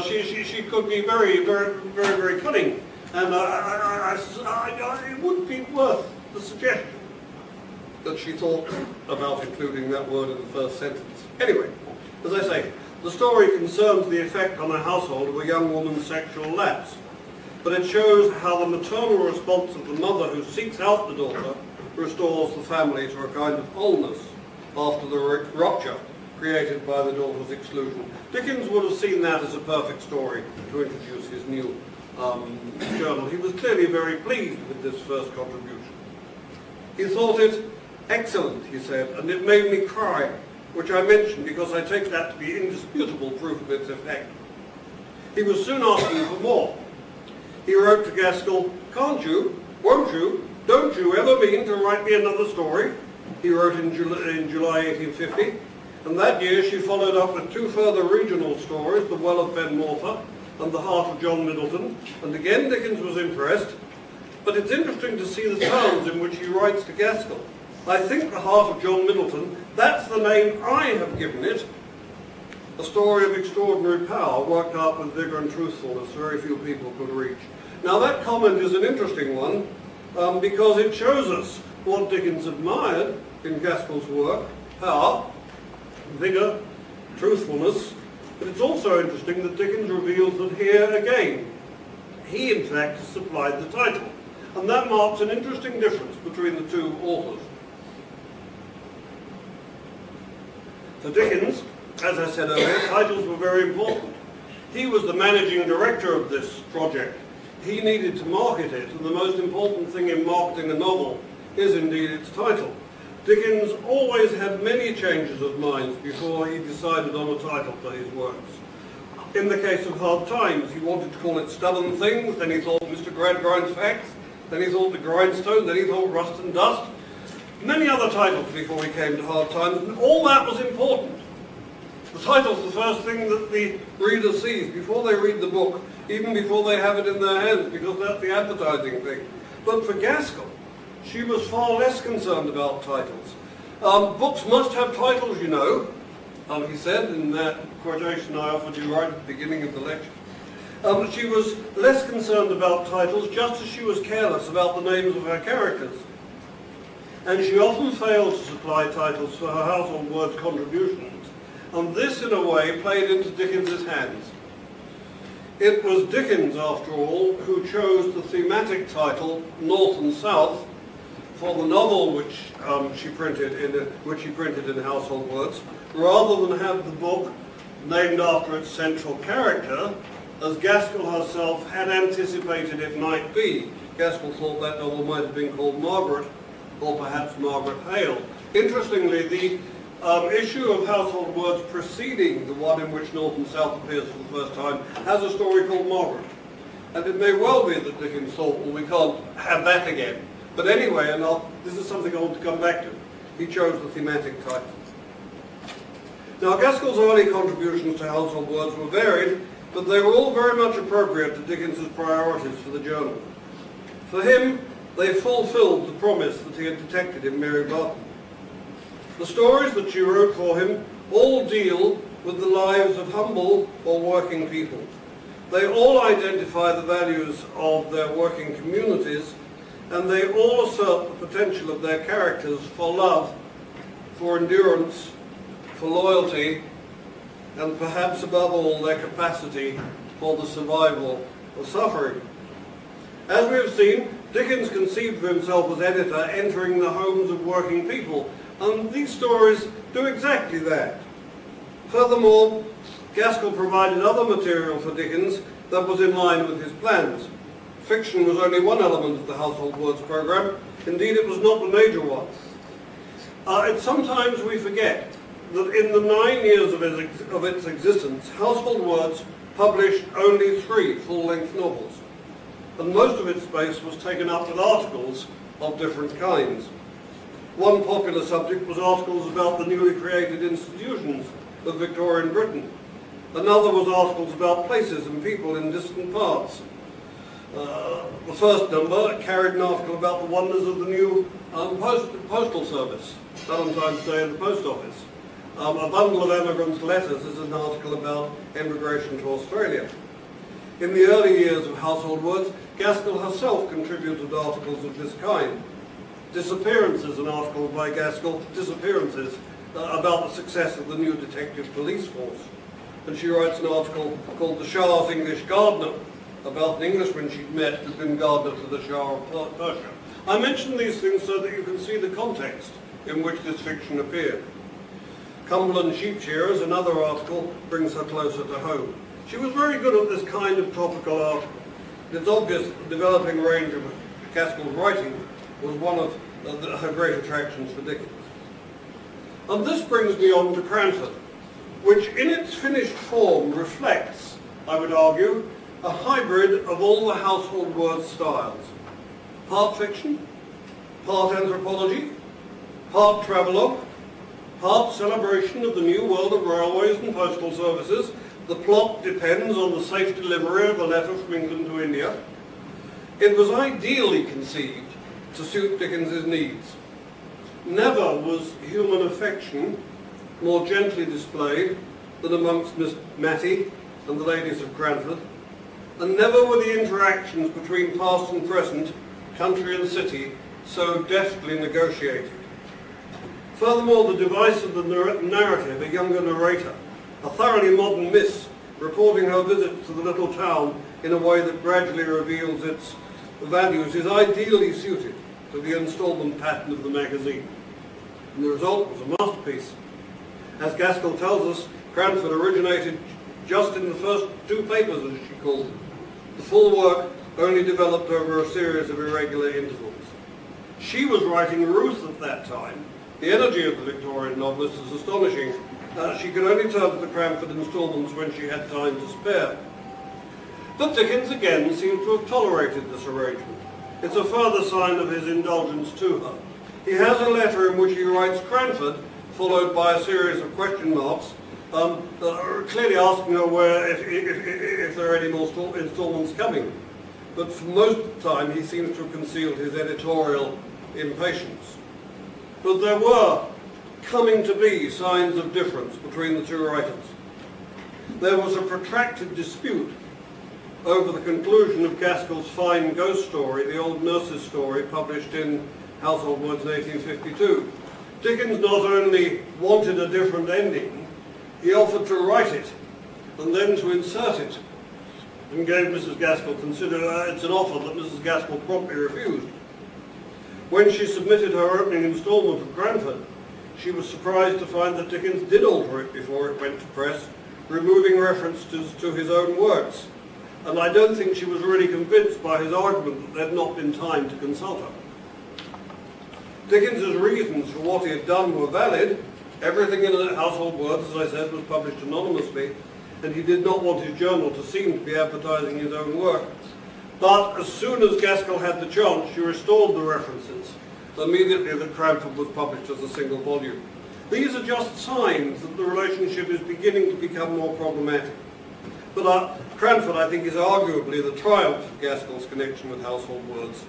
she could be very, very, very, very cunning, and it would be worth the suggestion that she thought about including that word in the first sentence. Anyway, as I say, the story concerns the effect on a household of a young woman's sexual lapse, but it shows how the maternal response of the mother who seeks out the daughter restores the family to a kind of wholeness after the rupture created by the daughter's exclusion. Dickens would have seen that as a perfect story to introduce his new journal. He was clearly very pleased with this first contribution. He thought it excellent, he said, and it made me cry, which I mention because I take that to be indisputable proof of its effect. He was soon asking for more. He wrote to Gaskell, "Can't you, won't you, don't you ever mean to write me another story?" He wrote in July 1850, and that year she followed up with 2 further regional stories, The Well of Ben Morfa and The Heart of John Middleton, and again Dickens was impressed. But it's interesting to see the terms in which he writes to Gaskell. I think The Heart of John Middleton, that's the name I have given it. A story of extraordinary power, worked out with vigour and truthfulness, very few people could reach. Now that comment is an interesting one, because it shows us what Dickens admired in Gaskell's work, power, vigour, truthfulness, but it's also interesting that Dickens reveals that here again, he in fact has supplied the title, and that marks an interesting difference between the two authors. For Dickens, as I said earlier, titles were very important. He was the managing director of this project. He needed to market it, and the most important thing in marketing a novel is indeed its title. Dickens always had many changes of mind before he decided on a title for his works. In the case of Hard Times, he wanted to call it Stubborn Things, then he thought Mr. Gradgrind's Facts, then he thought The Grindstone, then he thought Rust and Dust. Many other titles before he came to Hard Times, and all that was important. The title's the first thing that the reader sees before they read the book, even before they have it in their hands, because that's the advertising thing. But for Gaskell, she was far less concerned about titles. Books must have titles, you know, he said in that quotation I offered you right at the beginning of the lecture. She was less concerned about titles, just as she was careless about the names of her characters. And she often failed to supply titles for her Household Words contributions, and this in a way played into Dickens's hands. It was Dickens, after all, who chose the thematic title North and South for the novel which she printed in Household Words, rather than have the book named after its central character, as Gaskell herself had anticipated it might be. Gaskell thought that novel might have been called Margaret, or perhaps Margaret Hale. Interestingly, the issue of Household Words preceding the one in which North and South appears for the first time has a story called Margaret. And it may well be that Dickens thought, well, we can't have that again. But anyway, and this is something I want to come back to, he chose the thematic title. Now, Gaskell's early contributions to household words were varied, but they were all very much appropriate to Dickens's priorities for the journal. For him, they fulfilled the promise that he had detected in Mary Barton. The stories that she wrote for him all deal with the lives of humble or working people. They all identify the values of their working communities, and they all assert the potential of their characters for love, for endurance, for loyalty, and perhaps above all their capacity for the survival of suffering. As we have seen, Dickens conceived of himself as editor entering the homes of working people, and these stories do exactly that. Furthermore, Gaskell provided other material for Dickens that was in line with his plans. Fiction was only one element of the Household Words programme. Indeed, it was not the major one. And sometimes we forget that in the 9 years of its existence, Household Words published only 3 full-length novels, and most of its space was taken up with articles of different kinds. One popular subject was articles about the newly created institutions of Victorian Britain. Another was articles about places and people in distant parts. The first number carried an article about the wonders of the new postal service, Valentine's Day in the post office. A bundle of emigrants' letters is an article about emigration to Australia. In the early years of Household Words, Gaskell herself contributed articles of this kind. Disappearances, an article by Gaskell, Disappearances, about the success of the new detective police force. And she writes an article called The Shah's English Gardener, about an Englishman she'd met who'd been gardener to the Shah of Persia. I mention these things so that you can see the context in which this fiction appeared. Cumberland Sheep Shearers, another article, brings her closer to home. She was very good at this kind of topical article. It's obvious that the developing range of Gaskell's writing was one of her great attractions for Dickens. And this brings me on to Cranford, which in its finished form reflects, I would argue, a hybrid of all the Household Words styles. Part fiction, part anthropology, part travelogue, part celebration of the new world of railways and postal services. The plot depends on the safe delivery of a letter from England to India. It was ideally conceived to suit Dickens's needs. Never was human affection more gently displayed than amongst Miss Mattie and the ladies of Cranford, and never were the interactions between past and present, country and city, so deftly negotiated. Furthermore, the device of the narrative, a younger narrator, a thoroughly modern miss, reporting her visits to the little town in a way that gradually reveals its values, is ideally suited to the instalment pattern of the magazine. And the result was a masterpiece. As Gaskell tells us, Cranford originated just in the first 2 papers, as she called them. The full work only developed over a series of irregular intervals. She was writing Ruth at that time. The energy of the Victorian novelist is astonishing. She could only turn to the Cranford instalments when she had time to spare. But Dickens again seems to have tolerated this arrangement. It's a further sign of his indulgence to her. He has a letter in which he writes Cranford, followed by a series of question marks, clearly asking her if there are any more instalments coming. But for most of the time he seems to have concealed his editorial impatience. But there were coming to be signs of difference between the 2 writers. There was a protracted dispute over the conclusion of Gaskell's fine ghost story, The Old Nurse's Story, published in Household Words in 1852. Dickens not only wanted a different ending, he offered to write it and then to insert it, and gave Mrs. Gaskell it's an offer that Mrs. Gaskell promptly refused. When she submitted her opening instalment of Cranford, she was surprised to find that Dickens did alter it before it went to press, removing references to his own works. And I don't think she was really convinced by his argument that there had not been time to consult her. Dickens's reasons for what he had done were valid. Everything in Household Words, as I said, was published anonymously, and he did not want his journal to seem to be advertising his own work. But as soon as Gaskell had the chance, she restored the references. Immediately that Cranford was published as a single volume. These are just signs that the relationship is beginning to become more problematic. But Cranford, I think, is arguably the triumph of Gaskell's connection with household words.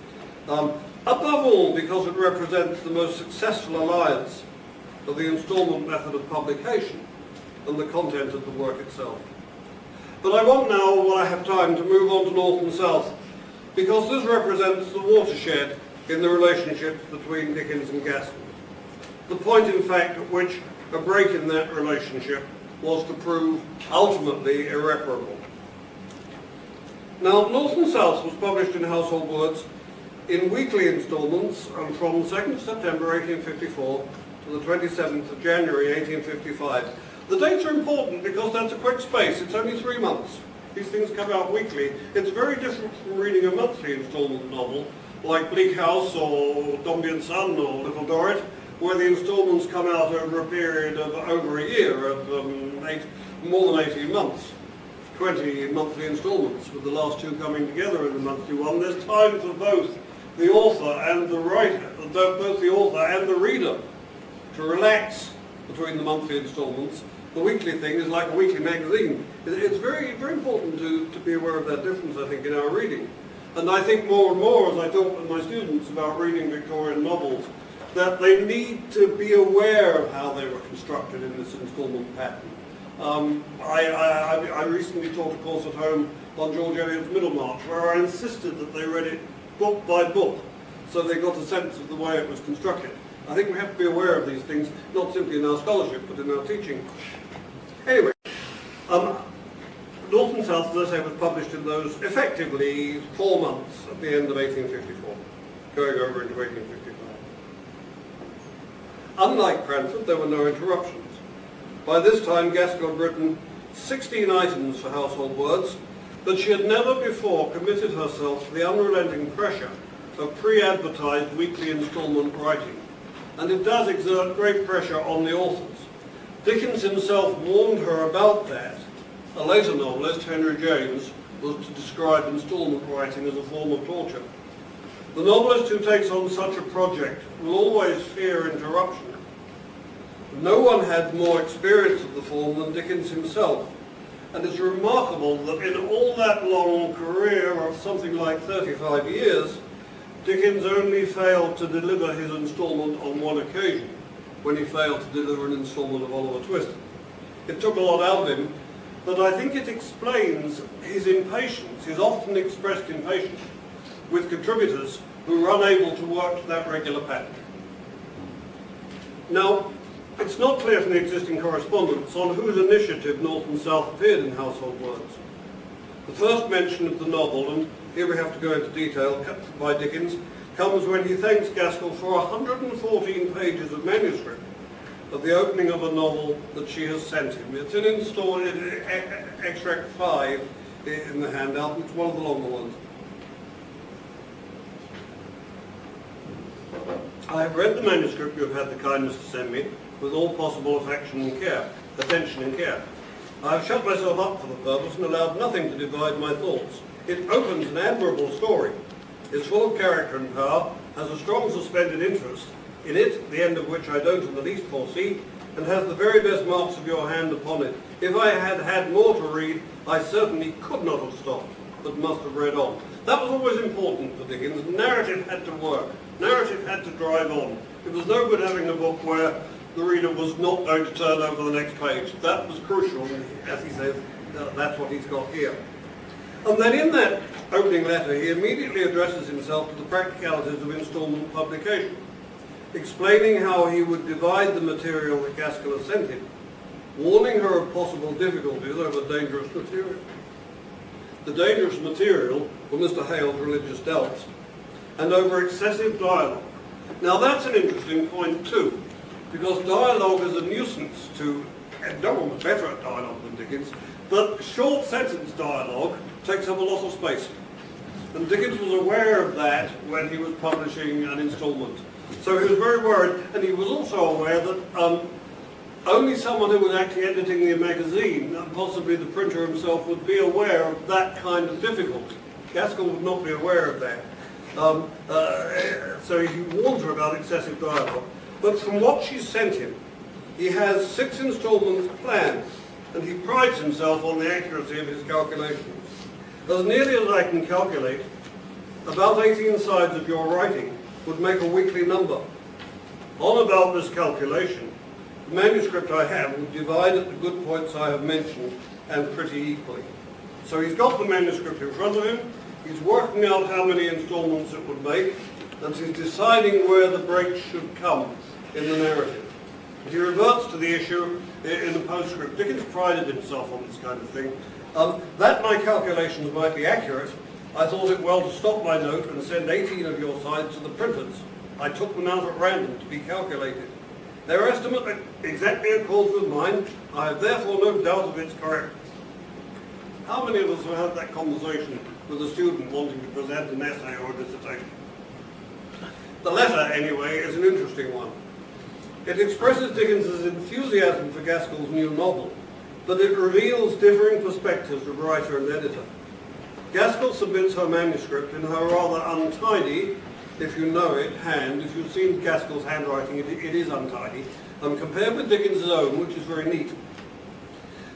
Above all, because it represents the most successful alliance of the instalment method of publication and the content of the work itself. But I want now, while I have time, to move on to North and South, because this represents the watershed in the relationships between Dickens and Gaskell. The point, in fact, at which a break in that relationship was to prove ultimately irreparable. Now, North and South was published in Household Words in weekly instalments from 2nd September 1854 to the 27th of January 1855. The dates are important because that's a quick space. It's only 3 months. These things come out weekly. It's very different from reading a monthly instalment novel like Bleak House or Dombey and Son or Little Dorrit, where the instalments come out over a period of over a year, of more than 18 months. 20 monthly instalments, with the last 2 coming together in the monthly one. There's time for both the author and the writer, both the author and the reader, to relax between the monthly instalments. The weekly thing is like a weekly magazine. It's very, very important to be aware of that difference, I think, in our reading. And I think more and more, as I talk with my students about reading Victorian novels, that they need to be aware of how they were constructed in this instalment pattern. I recently taught a course at home on George Eliot's Middlemarch, where I insisted that they read it book by book, so they got a sense of the way it was constructed. I think we have to be aware of these things, not simply in our scholarship, but in our teaching. Anyway, North and South, as I say, was published in those effectively 4 months at the end of 1854, going over into 1855. Unlike Cranford, there were no interruptions. By this time, Gaskell had written 16 items for Household Words, but she had never before committed herself to the unrelenting pressure of pre-advertised weekly instalment writing. And it does exert great pressure on the authors. Dickens himself warned her about that. A later novelist, Henry James, was to describe instalment writing as a form of torture. The novelist who takes on such a project will always fear interruption. No one had more experience of the form than Dickens himself, and it's remarkable that in all that long career of something like 35 years, Dickens only failed to deliver his instalment on one occasion, when he failed to deliver an instalment of Oliver Twist. It took a lot out of him, but I think it explains his impatience, his often expressed impatience, with contributors who were unable to work to that regular pattern. Now, it's not clear from the existing correspondence on whose initiative North and South appeared in Household Words. The first mention of the novel, and here we have to go into detail, by Dickens, comes when he thanks Gaskell for 114 pages of manuscript of the opening of a novel that she has sent him. It's in extract 5 in the handout, it's one of the longer ones. I have read the manuscript you have had the kindness to send me with all possible attention and care. I have shut myself up for the purpose and allowed nothing to divide my thoughts. It opens an admirable story, is full of character and power, has a strong suspended interest in it, the end of which I don't in the least foresee, and has the very best marks of your hand upon it. If I had had more to read, I certainly could not have stopped, but must have read on. That was always important for Dickens. Narrative had to work. Narrative had to drive on. It was no good having a book where the reader was not going to turn over the next page. That was crucial, and as he says, that's what he's got here. And then in that opening letter, he immediately addresses himself to the practicalities of instalment publication, explaining how he would divide the material that Gaskell had sent him, warning her of possible difficulties over dangerous material. The dangerous material were Mr. Hale's religious doubts, and over excessive dialogue. Now that's an interesting point too, because dialogue is a nuisance to, and no one was better at dialogue than Dickens, but short sentence dialogue takes up a lot of space. And Dickens was aware of that when he was publishing an instalment. So he was very worried, and he was also aware that only someone who was actually editing the magazine, and possibly the printer himself, would be aware of that kind of difficulty. Gaskell would not be aware of that. So he warns her about excessive dialogue. But from what she sent him, he has 6 installments planned, and he prides himself on the accuracy of his calculations. As nearly as I can calculate, about 18 sides of your writing would make a weekly number. On about this calculation, the manuscript I have would divide at the good points I have mentioned, and pretty equally. So he's got the manuscript in front of him, he's working out how many installments it would make, and he's deciding where the breaks should come in the narrative. He reverts to the issue in the postscript. Dickens prided himself on this kind of thing. That my calculations might be accurate, I thought it well to stop my note and send 18 of your sides to the printers. I took them out at random to be calculated. Their estimate exactly accords with mine. I have therefore no doubt of its correctness. How many of us have had that conversation with a student wanting to present an essay or a dissertation? The letter, anyway, is an interesting one. It expresses Dickens's enthusiasm for Gaskell's new novel, but it reveals differing perspectives of writer and editor. Gaskell submits her manuscript in her rather untidy, if you know it, hand. If you've seen Gaskell's handwriting, it is untidy, compared with Dickens's own, which is very neat.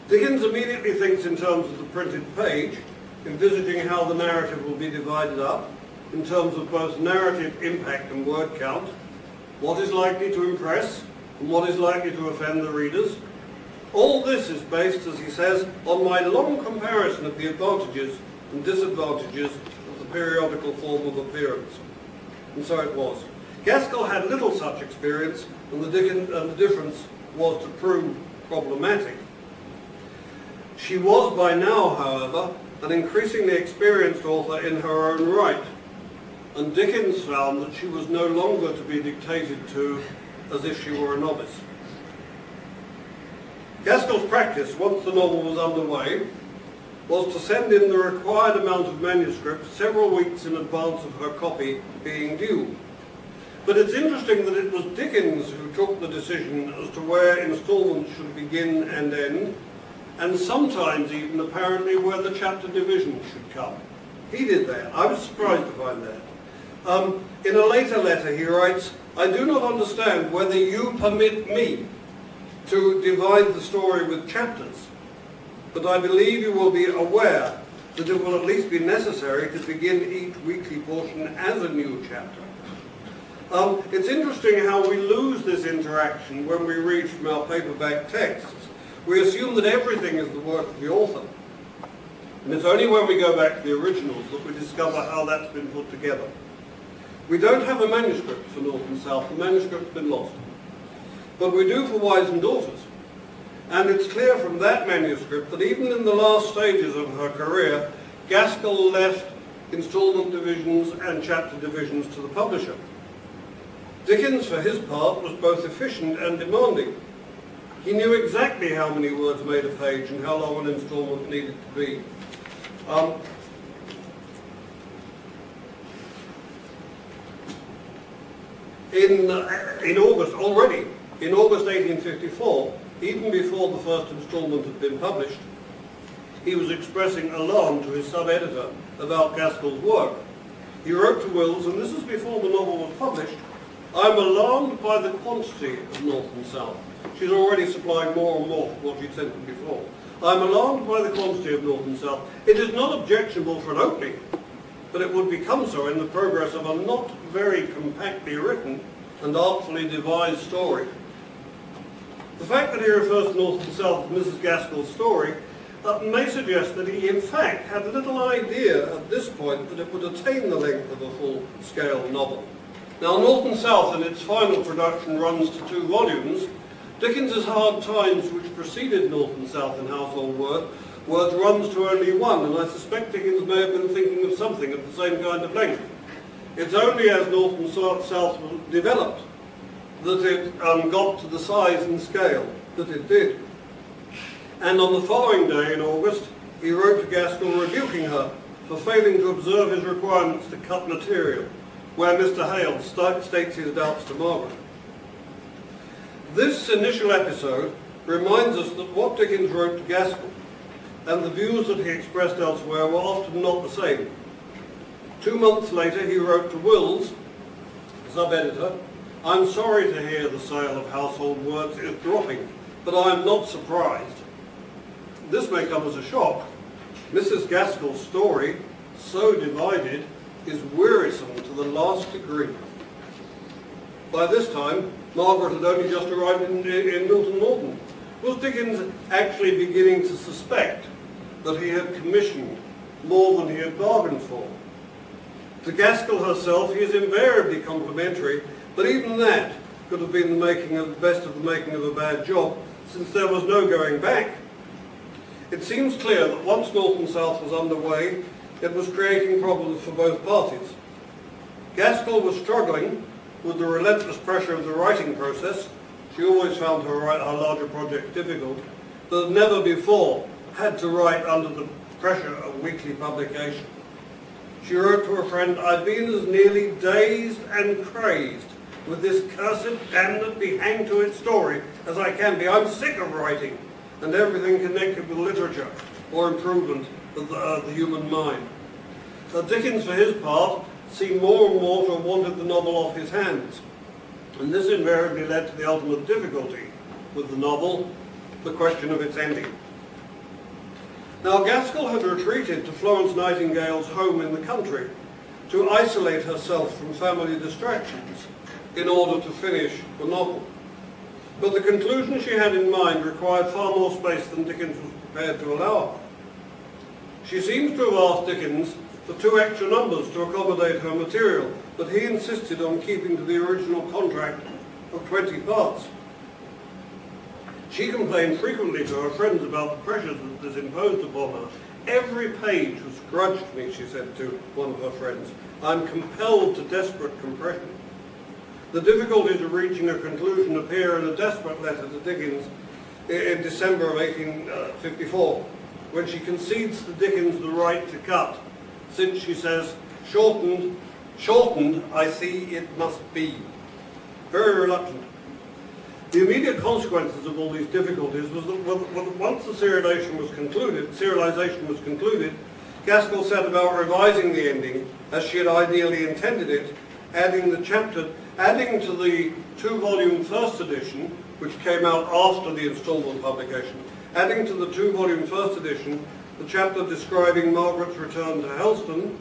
Dickens immediately thinks in terms of the printed page, envisaging how the narrative will be divided up, in terms of both narrative impact and word count, what is likely to impress, and what is likely to offend the readers. All this is based, as he says, on my long comparison of the advantages and disadvantages of the periodical form of appearance. And so it was. Gaskell had little such experience, and the difference was to prove problematic. She was by now, however, an increasingly experienced author in her own right, and Dickens found that she was no longer to be dictated to as if she were a novice. Gaskell's practice, once the novel was underway, was to send in the required amount of manuscript several weeks in advance of her copy being due. But it's interesting that it was Dickens who took the decision as to where instalments should begin and end, and sometimes even apparently where the chapter division should come. He did that. I was surprised to find that. In a later letter he writes, I do not understand whether you permit me to divide the story with chapters, but I believe you will be aware that it will at least be necessary to begin each weekly portion as a new chapter. It's interesting how we lose this interaction when we read from our paperback texts. We assume that everything is the work of the author. And it's only when we go back to the originals that we discover how that's been put together. We don't have a manuscript for North and South. The manuscript's been lost. But we do for Wives and Daughters. And it's clear from that manuscript that even in the last stages of her career, Gaskell left installment divisions and chapter divisions to the publisher. Dickens, for his part, was both efficient and demanding. He knew exactly how many words made a page and how long an installment needed to be. In August 1854, even before the first installment had been published, he was expressing alarm to his sub-editor about Gaskell's work. He wrote to Wills, and this is before the novel was published, I'm alarmed by the quantity of North and South. She's already supplying more and more from what she'd sent them before. I'm alarmed by the quantity of North and South. It is not objectionable for an opening, but it would become so in the progress of a not very compactly written and artfully devised story. The fact that he refers to North and South as Mrs. Gaskell's story may suggest that he in fact had little idea at this point that it would attain the length of a full-scale novel. Now, North and South in its final production runs to 2 volumes. Dickens's Hard Times, which preceded North and South in household words, runs to only 1, and I suspect Dickens may have been thinking of something of the same kind of length. It's only as North and South developed that it got to the size and scale that it did. And on the following day in August, he wrote to Gaskell rebuking her for failing to observe his requirements to cut material, where Mr. Hale states his doubts to Margaret. This initial episode reminds us that what Dickens wrote to Gaskell and the views that he expressed elsewhere were often not the same. 2 months later he wrote to Wills, sub-editor, "I'm sorry to hear the sale of household words is dropping, but I am not surprised. This may come as a shock. Mrs. Gaskell's story, so divided, is wearisome to the last degree." By this time, Margaret had only just arrived in Milton Norton. Was Dickens actually beginning to suspect that he had commissioned more than he had bargained for? To Gaskell herself he is invariably complimentary, but even that could have been the best of the making of a bad job, since there was no going back. It seems clear that once Norton South was underway, it was creating problems for both parties. Gaskell was struggling with the relentless pressure of the writing process. She always found her larger project difficult, but had never before had to write under the pressure of weekly publication. She wrote to a friend, "I've been as nearly dazed and crazed with this cursed damned be hanged to it story as I can be. I'm sick of writing and everything connected with literature or improvement of the human mind." Dickens, for his part, seemed more and more to have wanted the novel off his hands, and this invariably led to the ultimate difficulty with the novel, the question of its ending. Now, Gaskell had retreated to Florence Nightingale's home in the country to isolate herself from family distractions in order to finish the novel. But the conclusion she had in mind required far more space than Dickens was prepared to allow her. She seems to have asked Dickens for 2 extra numbers to accommodate her material, but he insisted on keeping to the original contract of 20 parts. She complained frequently to her friends about the pressures that this imposed upon her. "Every page was grudged me," she said to one of her friends. "I'm compelled to desperate compression." The difficulties of reaching a conclusion appear in a desperate letter to Dickens in December of 1854, when she concedes to Dickens the right to cut, since, she says, shortened, I see it must be. Very reluctant. The immediate consequences of all these difficulties was that once the serialization was concluded, Gaskell set about revising the ending as she had ideally intended it, adding to the 2-volume first edition, which came out after the installment publication, adding to the 2-volume first edition the chapter describing Margaret's return to Shelston,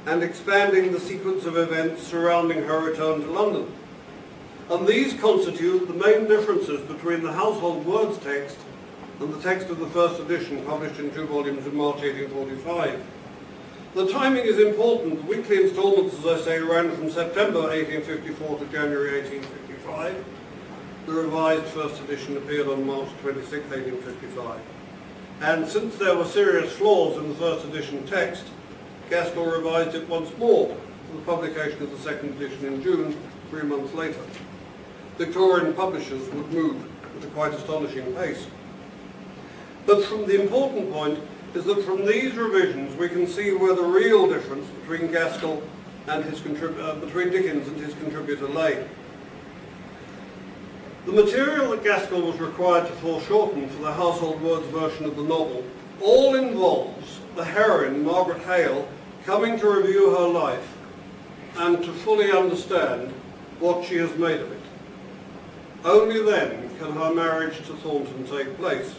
and expanding the sequence of events surrounding her return to London. And these constitute the main differences between the Household Words text and the text of the first edition, published in 2 volumes in March 1845. The timing is important. The weekly instalments, as I say, ran from September 1854 to January 1855. The revised first edition appeared on March 26, 1855. And since there were serious flaws in the first edition text, Gaskell revised it once more for the publication of the second edition in June, 3 months later. Victorian publishers would move at a quite astonishing pace. But the important point is that from these revisions we can see where the real difference between Gaskell and between Dickens and his contributor lay. The material that Gaskell was required to foreshorten for the Household Words version of the novel all involves the heroine, Margaret Hale, coming to review her life and to fully understand what she has made of it. Only then can her marriage to Thornton take place.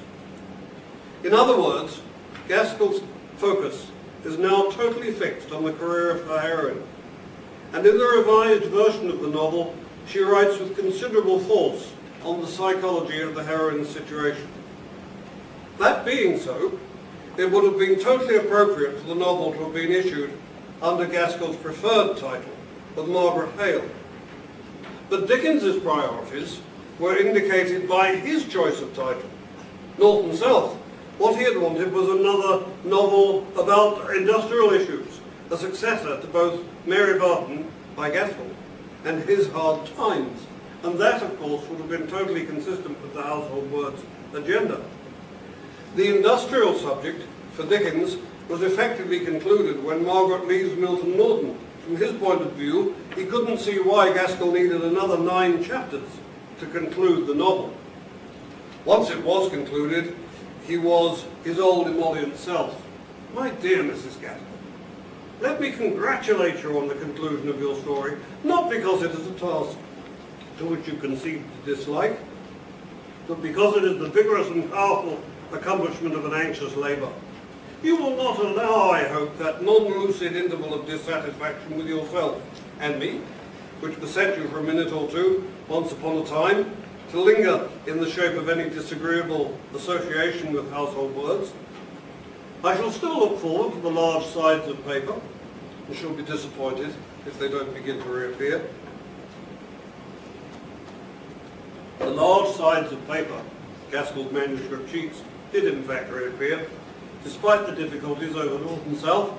In other words, Gaskell's focus is now totally fixed on the career of her heroine, and in the revised version of the novel she writes with considerable force on the psychology of the heroine's situation. That being so, it would have been totally appropriate for the novel to have been issued under Gaskell's preferred title of Margaret Hale. But Dickens's priorities were indicated by his choice of title, Norton South. What he had wanted was another novel about industrial issues, a successor to both Mary Barton by Gaskell and His Hard Times. And that, of course, would have been totally consistent with the Household Words agenda. The industrial subject, for Dickens, was effectively concluded when Margaret leaves Milton Norton. From his point of view, he couldn't see why Gaskell needed another 9 chapters to conclude the novel. Once it was concluded, he was his old emollient self. My dear Mrs. Gaskell, let me congratulate you on the conclusion of your story, not because it is a task to which you conceived dislike, but because it is the vigorous and powerful accomplishment of an anxious labour. You will not allow, I hope, that non-lucid interval of dissatisfaction with yourself and me, which beset you for a minute or two, once upon a time, to linger in the shape of any disagreeable association with household words. I shall still look forward to the large sides of paper, and shall be disappointed if they don't begin to reappear. The large sides of paper, Gaskell's manuscript sheets, did in fact reappear. Despite the difficulties over North and South,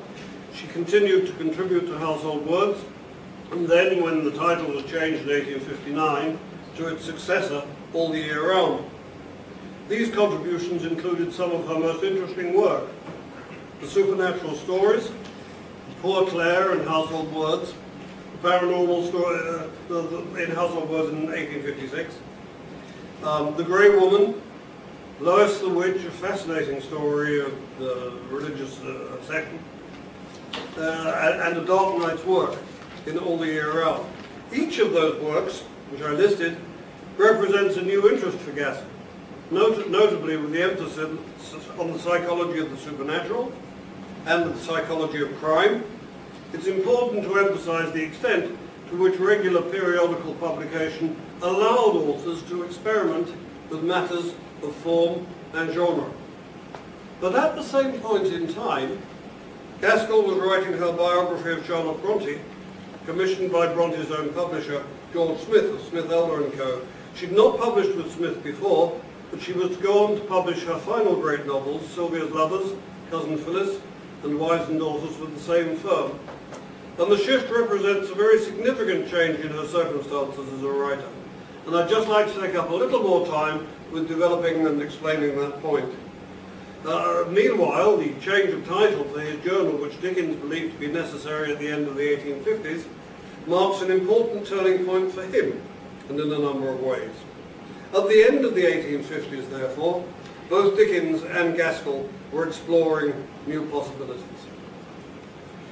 she continued to contribute to household words, and then, when the title was changed in 1859 to its successor, All the Year Round. These contributions included some of her most interesting work: the supernatural stories, Poor Clare in Household Words, the paranormal story in Household Words in 1856, The Grey Woman, Lois the Witch, a fascinating story of the religious obsession, and A Dark Night's Work in All the Year Round. Each of those works, which I listed, represents a new interest for Gaskell, notably with the emphasis on the psychology of the supernatural and the psychology of crime. It's important to emphasize the extent to which regular periodical publication allowed authors to experiment with matters of form and genre. But at the same point in time, Gaskell was writing her biography of Charlotte Bronte, commissioned by Bronte's own publisher, George Smith of Smith, Elder & Co. She'd not published with Smith before, but she was to go on to publish her final great novels, Sylvia's Lovers, Cousin Phyllis, and Wives and Daughters, with the same firm. And the shift represents a very significant change in her circumstances as a writer. And I'd just like to take up a little more time with developing and explaining that point. Meanwhile, the change of title for his journal, which Dickens believed to be necessary at the end of the 1850s, marks an important turning point for him, and in a number of ways. At the end of the 1850s, therefore, both Dickens and Gaskell were exploring new possibilities.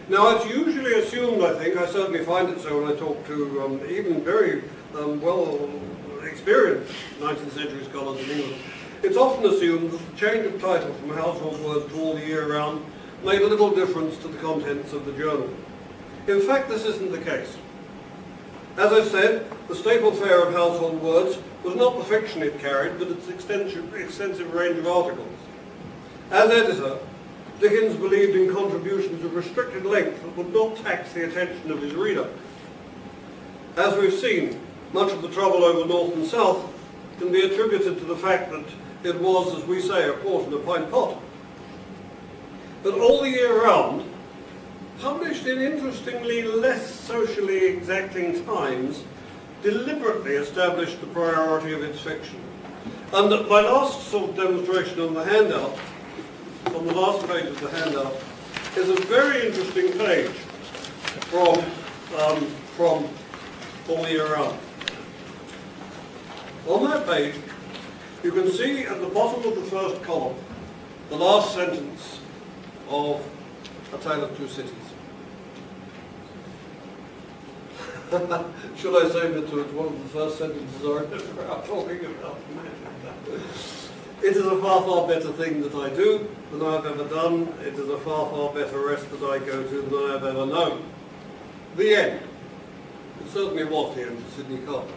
Now, it's usually assumed, I think, I certainly find it so when I talk to even very well-experienced 19th century scholars in England, it's often assumed that the change of title from Household Words to All the Year Round made a little difference to the contents of the journal. In fact, this isn't the case. As I said, the staple fare of Household Words was not the fiction it carried, but its extensive range of articles. As editor, Dickens believed in contributions of restricted length that would not tax the attention of his reader. As we've seen, much of the trouble over North and South can be attributed to the fact that it was, as we say, a quart in a pint pot. But All the Year Round, published in interestingly less socially exacting times, deliberately established the priority of its fiction. And my last sort of demonstration on the handout, on the last page of the handout, is a very interesting page from All the Year Round. On that page, you can see at the bottom of the first column the last sentence of A Tale of Two Cities. Should I say that it's one of the first sentences I'm talking about? It is a far, far better thing that I do than I have ever done. It is a far, far better rest that I go to than I have ever known. The end. It certainly was the end for Sidney Carter.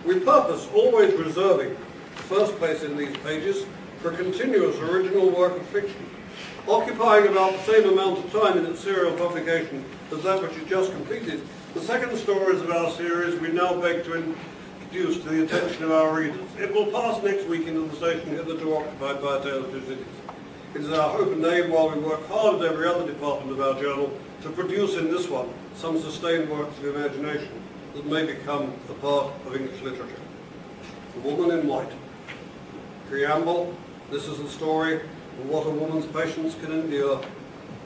With purpose, always reserving the first place in these pages for a continuous original work of fiction, occupying about the same amount of time in its serial publication as that which it just completed, the second stories of our series we now beg to introduce to the attention of our readers. It will pass next week into the station hitherto occupied by A Tale of Two Cities. It is our hope and aim, while we work hard at every other department of our journal, to produce in this one some sustained works of imagination that may become a part of English literature. The Woman in White. Preamble: this is the story of what a woman's patience can endure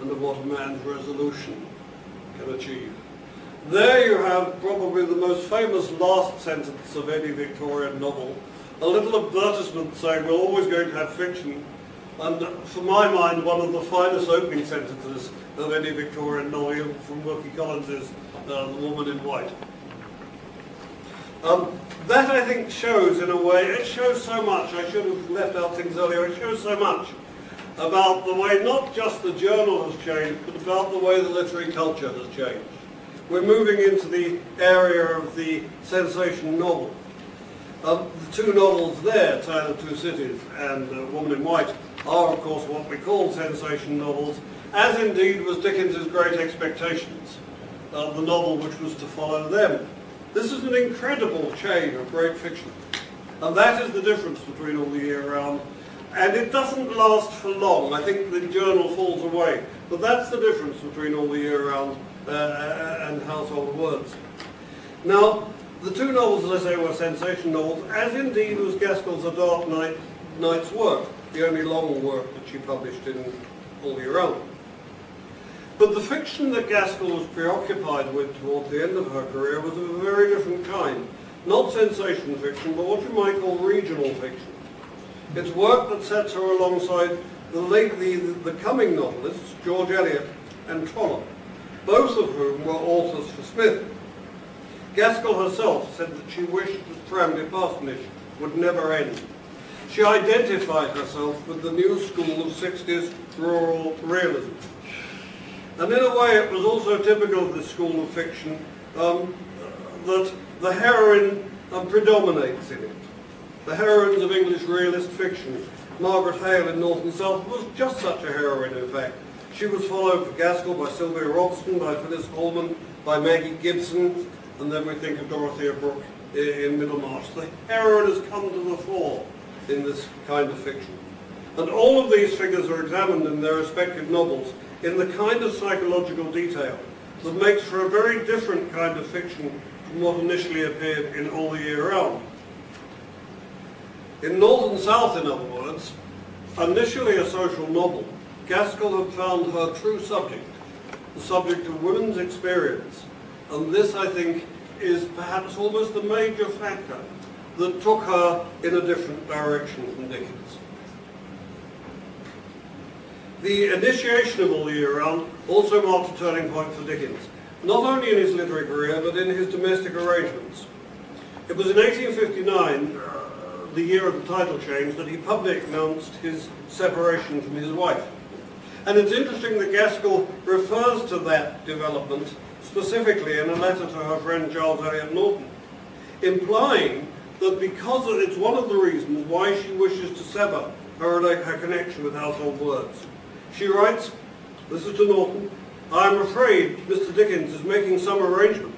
and of what a man's resolution can achieve. There you have probably the most famous last sentence of any Victorian novel, a little advertisement saying we're always going to have fiction, and for my mind, one of the finest opening sentences of any Victorian novel from Wilkie Collins's The Woman in White. That, I think, shows, in a way, it shows so much. I should have left out things earlier. It shows so much about the way not just the journal has changed, but about the way the literary culture has changed. We're moving into the area of the sensation novel. The two novels there, Tale of Two Cities and Woman in White, are, of course, what we call sensation novels, as indeed was Dickens's Great Expectations, the novel which was to follow them. This is an incredible chain of great fiction, and that is the difference between All the Year Round. And it doesn't last for long. I think the journal falls away, but that's the difference between All the Year Round and Household Words. Now, the two novels, as I say, were sensation novels, as indeed was Gaskell's A Dark Night's Work, the only long work that she published in All the Year Round. But the fiction that Gaskell was preoccupied with towards the end of her career was of a very different kind. Not sensation fiction, but what you might call regional fiction. It's work that sets her alongside the coming novelists, George Eliot and Trollope, both of whom were authors for Smith. Gaskell herself said that she wished that Framley Parsonage would never end. She identified herself with the new school of 60s rural realism. And in a way it was also typical of this school of fiction that the heroine predominates in it. The heroines of English realist fiction, Margaret Hale in North and South, was just such a heroine, in fact. She was followed for Gaskell by Sylvia Robson, by Phyllis Coleman, by Maggie Gibson, and then we think of Dorothea Brooke in Middlemarch. The heroine has come to the fore in this kind of fiction. And all of these figures are examined in their respective novels in the kind of psychological detail that makes for a very different kind of fiction from what initially appeared in All the Year Round. In North and South, in other words, initially a social novel, Gaskell had found her true subject, the subject of women's experience. And this, I think, is perhaps almost the major factor that took her in a different direction from Dickens. The initiation of All the Year Round also marked a turning point for Dickens, not only in his literary career, but in his domestic arrangements. It was in 1859, the year of the title change, that he publicly announced his separation from his wife. And it's interesting that Gaskell refers to that development specifically in a letter to her friend Charles Eliot Norton, implying that because it's one of the reasons why she wishes to sever her connection with Household Words. She writes, this is to Norton, "I am afraid Mr. Dickens is making some arrangement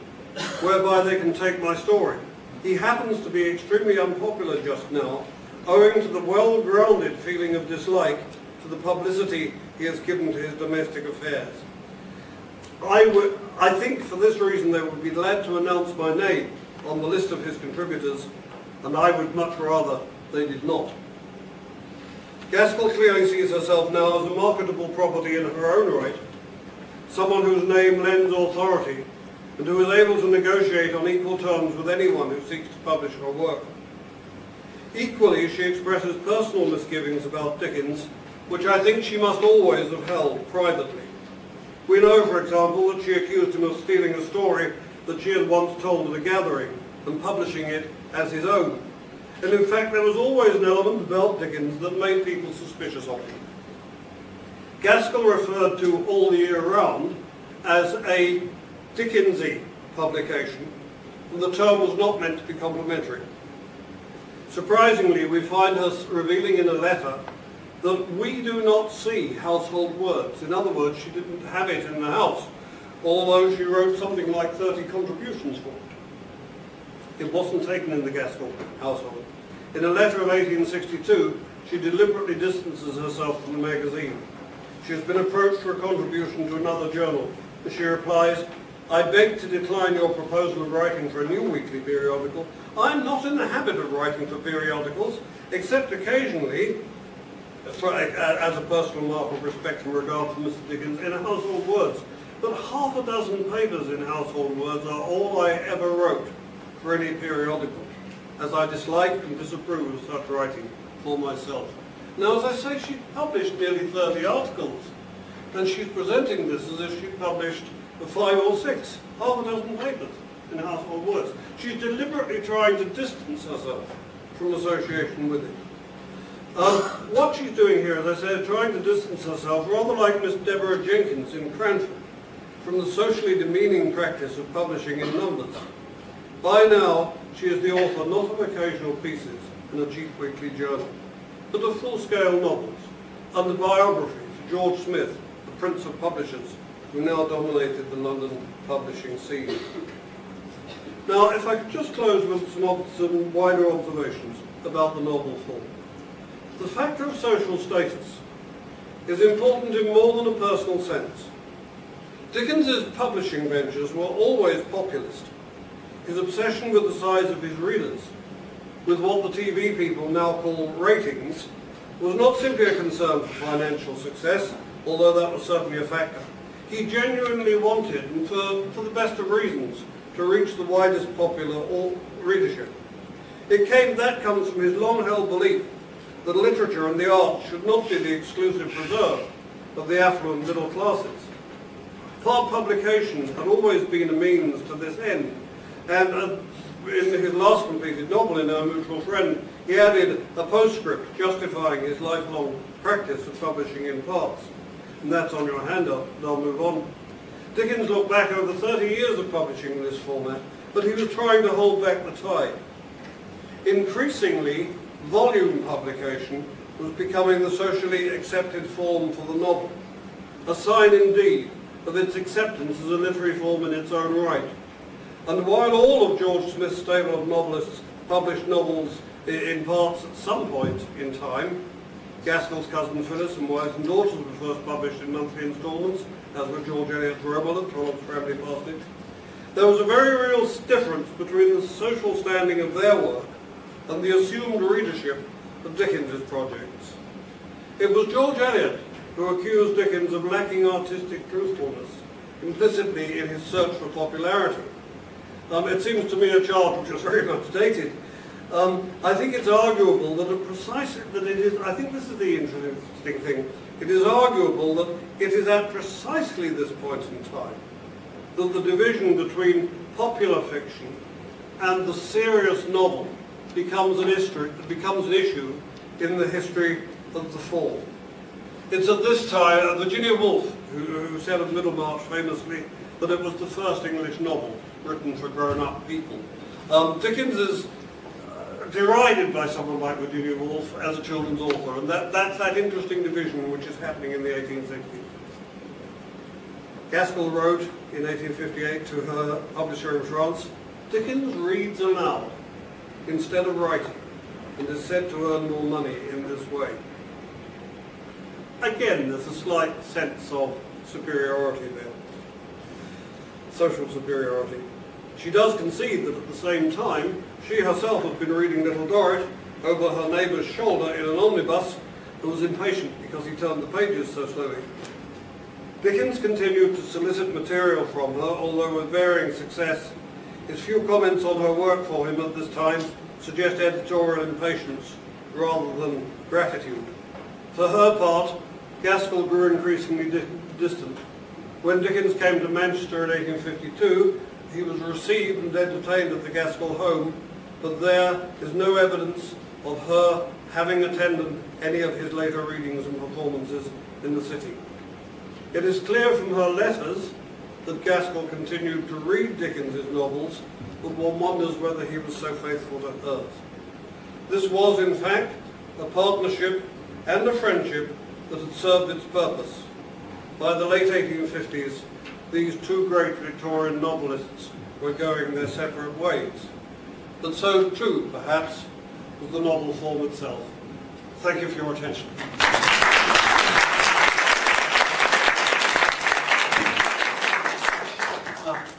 whereby they can take my story. He happens to be extremely unpopular just now, owing to the well-grounded feeling of dislike to the publicity he has given to his domestic affairs. I think for this reason they would be glad to announce my name on the list of his contributors, and I would much rather they did not." Gaskell clearly sees herself now as a marketable property in her own right, someone whose name lends authority, and who is able to negotiate on equal terms with anyone who seeks to publish her work. Equally, she expresses personal misgivings about Dickens, which I think she must always have held privately. We know, for example, that she accused him of stealing a story that she had once told at a gathering and publishing it as his own. And in fact, there was always an element about Dickens that made people suspicious of him. Gaskell referred to All the Year Round as a Dickensy publication, and the term was not meant to be complimentary. Surprisingly, we find her revealing in a letter that we do not see Household Words. In other words, she didn't have it in the house, although she wrote something like 30 contributions for it. It wasn't taken in the Gaskell household. In a letter of 1862, she deliberately distances herself from the magazine. She has been approached for a contribution to another journal, and she replies, "I beg to decline your proposal of writing for a new weekly periodical. I'm not in the habit of writing for periodicals, except occasionally, as a personal mark of respect and regard for Mr. Dickens, in Household Words. But half a dozen papers in Household Words are all I ever wrote for any periodical, as I dislike and disapprove of such writing for myself." Now, as I say, she's published nearly 30 articles, and she's presenting this as if she'd published 5 or 6, half a dozen papers in Household Words. She's deliberately trying to distance herself from association with it. What she's doing here, as I said, trying to distance herself, rather like Miss Deborah Jenkins in Cranford, from the socially demeaning practice of publishing in numbers. By now, she is the author not of occasional pieces in a cheap weekly journal, but of full-scale novels, and the biography of George Smith, the prince of publishers, who now dominated the London publishing scene. Now, if I could just close with some wider observations about the novel form. The factor of social status is important in more than a personal sense. Dickens's publishing ventures were always populist. His obsession with the size of his readers, with what the TV people now call ratings, was not simply a concern for financial success, although that was certainly a factor. He genuinely wanted, and for the best of reasons, to reach the widest popular readership. That comes from his long-held belief that literature and the arts should not be the exclusive preserve of the affluent middle classes. Part publication had always been a means to this end, and in his last completed novel, In Our Mutual Friend, he added a postscript justifying his lifelong practice of publishing in parts. And that's on your handout, and I'll move on. Dickens looked back over 30 years of publishing in this format, but he was trying to hold back the tide. Increasingly, volume publication was becoming the socially accepted form for the novel, a sign indeed of its acceptance as a literary form in its own right. And while all of George Smith's stable of novelists published novels in parts at some point in time, Gaskell's Cousin Phyllis and Wives and Daughters were first published in monthly instalments, as were George Eliot's Romola, Trollope's Family Parsonage. There was a very real difference between the social standing of their work and the assumed readership of Dickens's projects. It was George Eliot who accused Dickens of lacking artistic truthfulness, implicitly in his search for popularity. It seems to me a charge which is very much dated. I think it's arguable that I think this is the interesting thing, it is arguable that it is at precisely this point in time that the division between popular fiction and the serious novel becomes an issue in the history of the form. It's at this time, Virginia Woolf, who said of Middlemarch famously that it was the first English novel written for grown-up people. Dickens is derided by someone like Virginia Woolf as a children's author, and that's that interesting division which is happening in the 1860s. Gaskell wrote in 1858 to her publisher in France, "Dickens reads aloud instead of writing, and is said to earn more money in this way." Again, there's a slight sense of superiority there, social superiority. She does concede that at the same time, she herself had been reading Little Dorrit over her neighbour's shoulder in an omnibus and was impatient because he turned the pages so slowly. Dickens continued to solicit material from her, although with varying success. His few comments on her work for him at this time suggest editorial impatience rather than gratitude. For her part, Gaskell grew increasingly distant. When Dickens came to Manchester in 1852, he was received and entertained at the Gaskell home, but there is no evidence of her having attended any of his later readings and performances in the city. It is clear from her letters that Gaskell continued to read Dickens's novels, but one wonders whether he was so faithful to hers. This was, in fact, a partnership and a friendship that had served its purpose. By the late 1850s, these two great Victorian novelists were going their separate ways. But so too, perhaps, was the novel form itself. Thank you for your attention.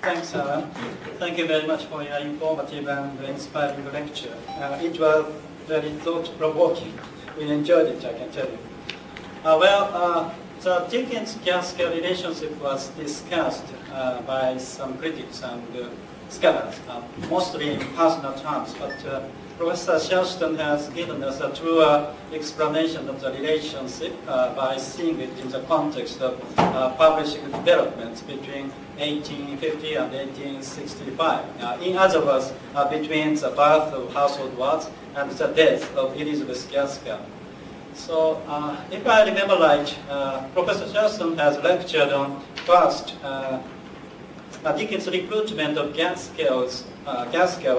Thanks, Alan. Thank you very much for your informative and inspiring lecture. It was very thought-provoking. We enjoyed it, I can tell you. The Dickens-Gaskell relationship was discussed by some critics, and scholars, mostly in personal terms, but Professor Shelston has given us a truer explanation of the relationship by seeing it in the context of publishing developments between 1850 and 1865. In other words, between the birth of household words and the death of Elizabeth Gaskell. So, if I remember right, Professor Shelston has lectured on first Dickens' recruitment of Gaskell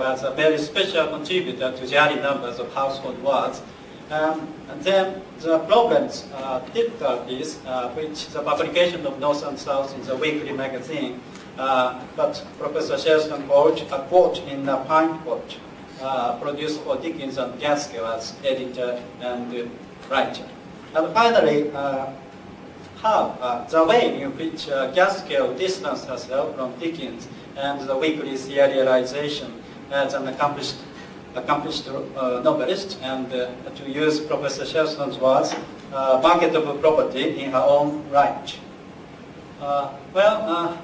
as a very special contributor to the early numbers of household words. And then the problems, difficulties, which the publication of North and South in the weekly magazine, but Professor Shelston wrote a quote in a Pine Pot, produced for Dickens and Gaskell as editor and writer. And finally, how the way in which Gaskell distanced herself from Dickens and the weekly serialization as an accomplished novelist, and to use Professor Shelston's words, marketable property in her own right.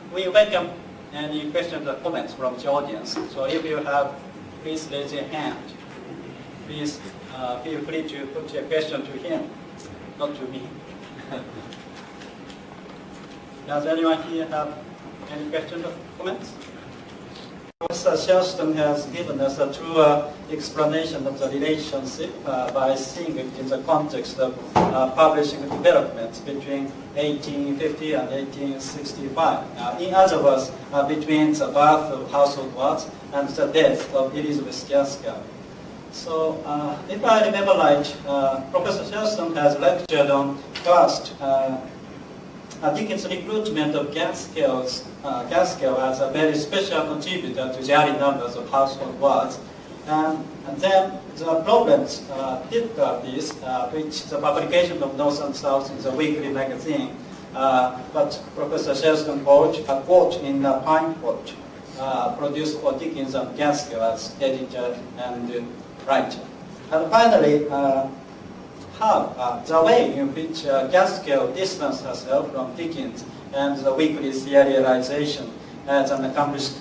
We welcome any questions or comments from the audience. So if you have, please raise your hand. Please feel free to put your question to him, not to me. Does anyone here have any questions or comments? Professor Shelston has given us a truer explanation of the relationship by seeing it in the context of publishing developments between 1850 and 1865. In other words, between the birth of household words and the death of Elizabeth Gaskell. So, if I remember right, Professor Shelston has lectured on first Dickens' recruitment of Gaskell as a very special contributor to the early numbers of household words, and then the problems, difficulties, which the publication of North and South in the weekly magazine, but Professor Shelston wrote a quote in a Pine Pot, produced for Dickens and Gaskell as editor and writer. And finally, how the way in which Gaskell distanced herself from Dickens and the weekly serialization as an accomplished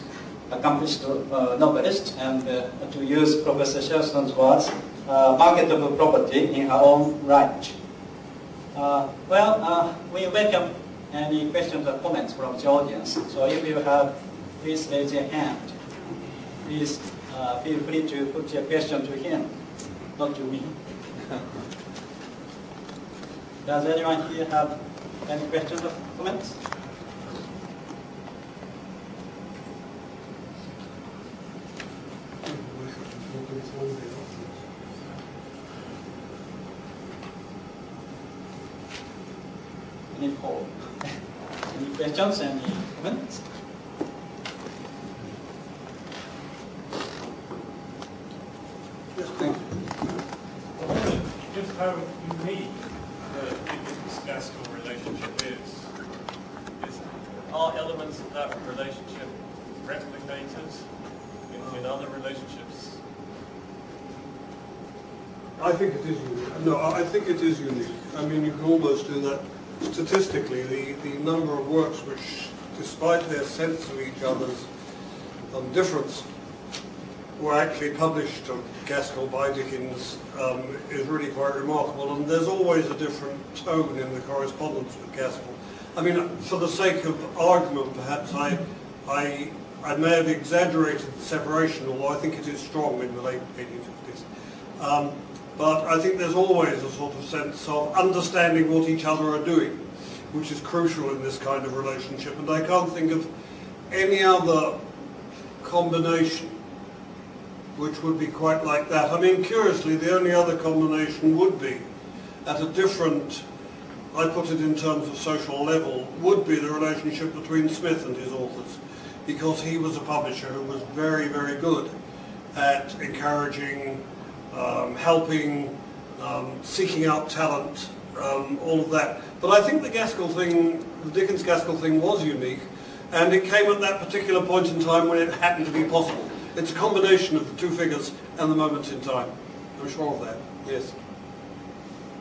novelist, and to use Professor Shelston's words, marketable property in her own right. We welcome any questions or comments from the audience. So if you have, please raise your hand. Please feel free to put your question to him, not to me. Does anyone here have any questions or comments? Any poll? Any questions? Any comments? Yes, thank you. Just how unique the Dickens-Gaskell relationship is. Are elements of that relationship replicated in other relationships? I think it is unique. No, I think it is unique. I mean, you can almost do that statistically. The number of works which, despite their sense of each other's difference, were actually published of Gaskell by Dickens is really quite remarkable, and there's always a different tone in the correspondence with Gaskell. I mean, for the sake of argument, perhaps I may have exaggerated the separation, although I think it is strong in the late 1850s. But I think there's always a sort of sense of understanding what each other are doing, which is crucial in this kind of relationship, and I can't think of any other combination which would be quite like that. I mean, curiously, the only other combination would be, at a different, I put it in terms of social level, would be the relationship between Smith and his authors, because he was a publisher who was very, very good at encouraging, helping, seeking out talent, all of that. But I think the Gaskell thing, the Dickens-Gaskell thing was unique, and it came at that particular point in time when it happened to be possible. It's a combination of the two figures and the moment in time. I'm sure of that, yes.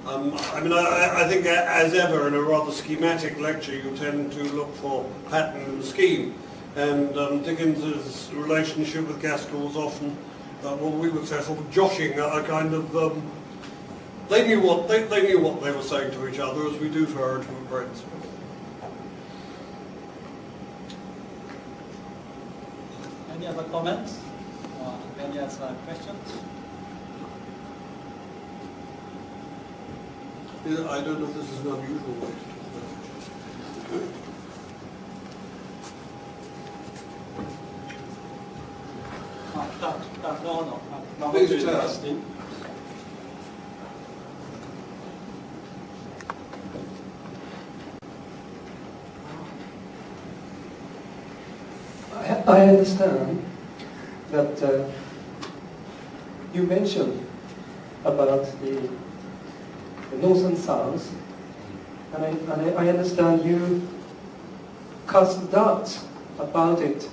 I mean, I think, as ever, in a rather schematic lecture, you tend to look for pattern and scheme. And Dickens's relationship with Gaskell was often what we would say sort of joshing, a kind of they knew what they were saying to each other, as we do to our intimate friends. Any other comments or any other questions? Yeah, I don't know if this is an unusual way to do it. No. Please tell. I understand that you mentioned about the North and South, and I understand you cast doubts about it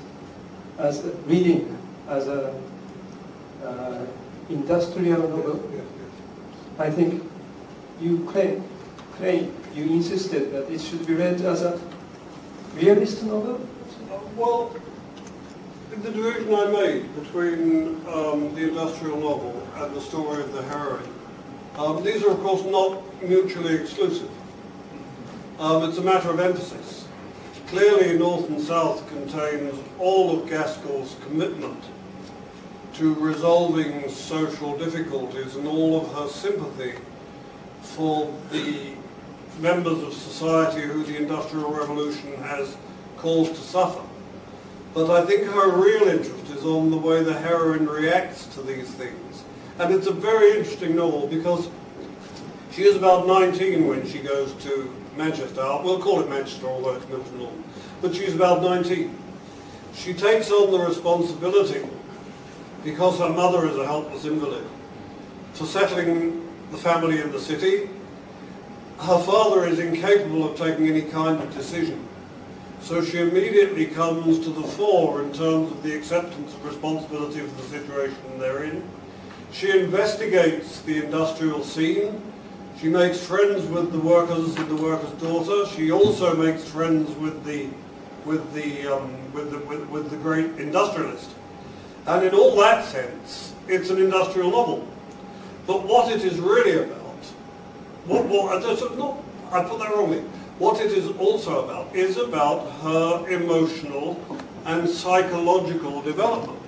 as reading as a industrial novel. Yes. I think you claim you insisted that it should be read as a realist novel. Well, in the division I made between the industrial novel and the story of the heroine, these are of course not mutually exclusive. It's a matter of emphasis. Clearly North and South contains all of Gaskell's commitment to resolving social difficulties and all of her sympathy for the members of society who the Industrial Revolution has caused to suffer. But I think her real interest is on the way the heroine reacts to these things. And it's a very interesting novel because she is about 19 when she goes to Manchester. We'll call it Manchester, although it's Milton Norton. But she's about 19. She takes on the responsibility, because her mother is a helpless invalid, for settling the family in the city. Her father is incapable of taking any kind of decision. So she immediately comes to the fore in terms of the acceptance of responsibility for the situation they're in. She investigates the industrial scene. She makes friends with the workers and the worker's daughter. She also makes friends with the great industrialist. And in all that sense, it's an industrial novel. But what it is really about, I put that wrongly. What it is also about is about her emotional and psychological development.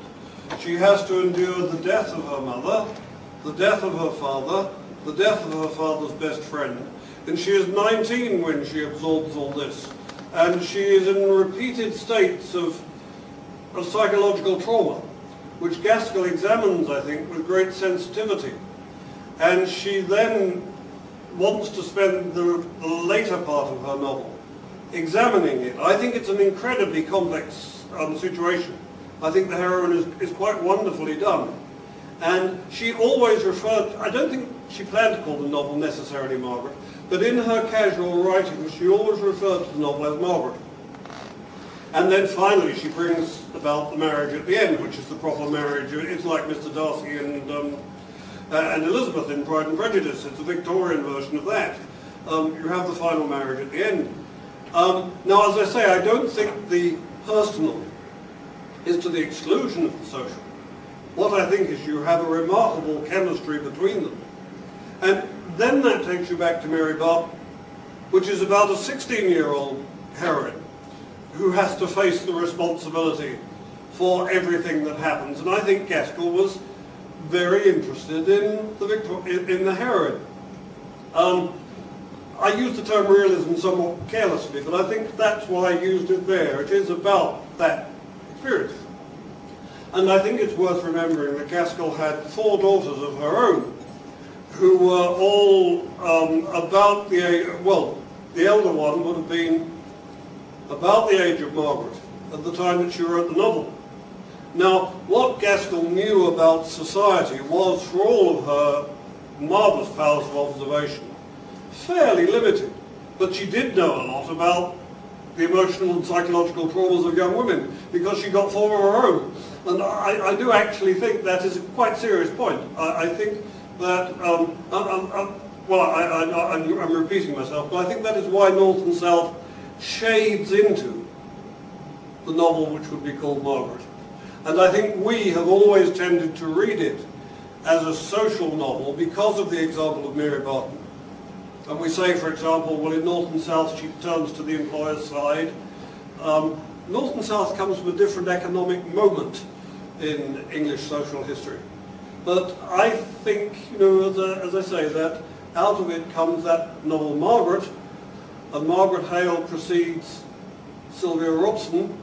She has to endure the death of her mother, the death of her father, the death of her father's best friend, and she is 19 when she absorbs all this. And she is in repeated states of psychological trauma, which Gaskell examines, I think, with great sensitivity. And she then wants to spend the later part of her novel examining it. I think it's an incredibly complex situation. I think the heroine is quite wonderfully done. And she always referred, I don't think she planned to call the novel necessarily Margaret, but in her casual writing she always referred to the novel as Margaret. And then finally she brings about the marriage at the end, which is the proper marriage. It's like Mr. Darcy and Elizabeth in Pride and Prejudice. It's a Victorian version of that. You have the final marriage at the end. Now, as I say, I don't think the personal is to the exclusion of the social. What I think is you have a remarkable chemistry between them. And then that takes you back to Mary Barton, which is about a 16-year-old heroine who has to face the responsibility for everything that happens. And I think Gaskell was very interested in the heroine. I use the term realism somewhat carelessly, but I think that's why I used it there. It is about that experience. And I think it's worth remembering that Gaskell had 4 daughters of her own, who were all about the age, well, the elder one would have been about the age of Margaret at the time that she wrote the novel. Now, what Gaskell knew about society was, for all of her marvellous powers of observation, fairly limited. But she did know a lot about the emotional and psychological traumas of young women, because she got 4 of her own. And I do actually think that is a quite serious point. I think that, I'm repeating myself, but I think that is why North and South shades into the novel which would be called Margaret. And I think we have always tended to read it as a social novel because of the example of Mary Barton. And we say, for example, well, in North and South she turns to the employer's side. North and South comes from a different economic moment in English social history. But I think, as I say, that out of it comes that novel Margaret, and Margaret Hale precedes Sylvia Robson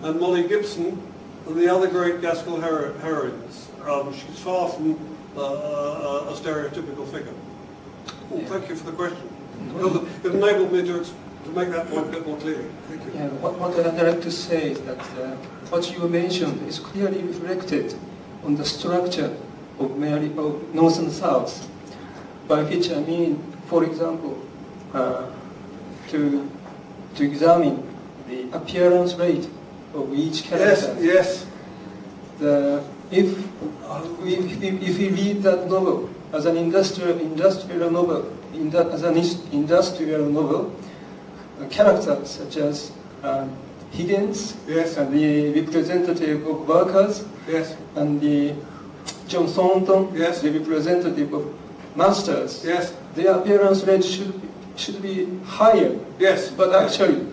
and Molly Gibson and the other great Gaskell heroines. She's far from a stereotypical figure. Oh, thank you for the question. It enabled me to make that point a bit more clearly. Thank you. Yeah, what I'd like to say is that what you mentioned is clearly reflected on the structure of North and South, by which I mean, for example, to examine the appearance rate of each character. Yes. If we read that novel as an industrial novel, characters such as Higgins, yes, and the representative of workers, yes, and the John Thornton, yes, the representative of masters, yes, their appearance rate should be higher. Yes, but actually,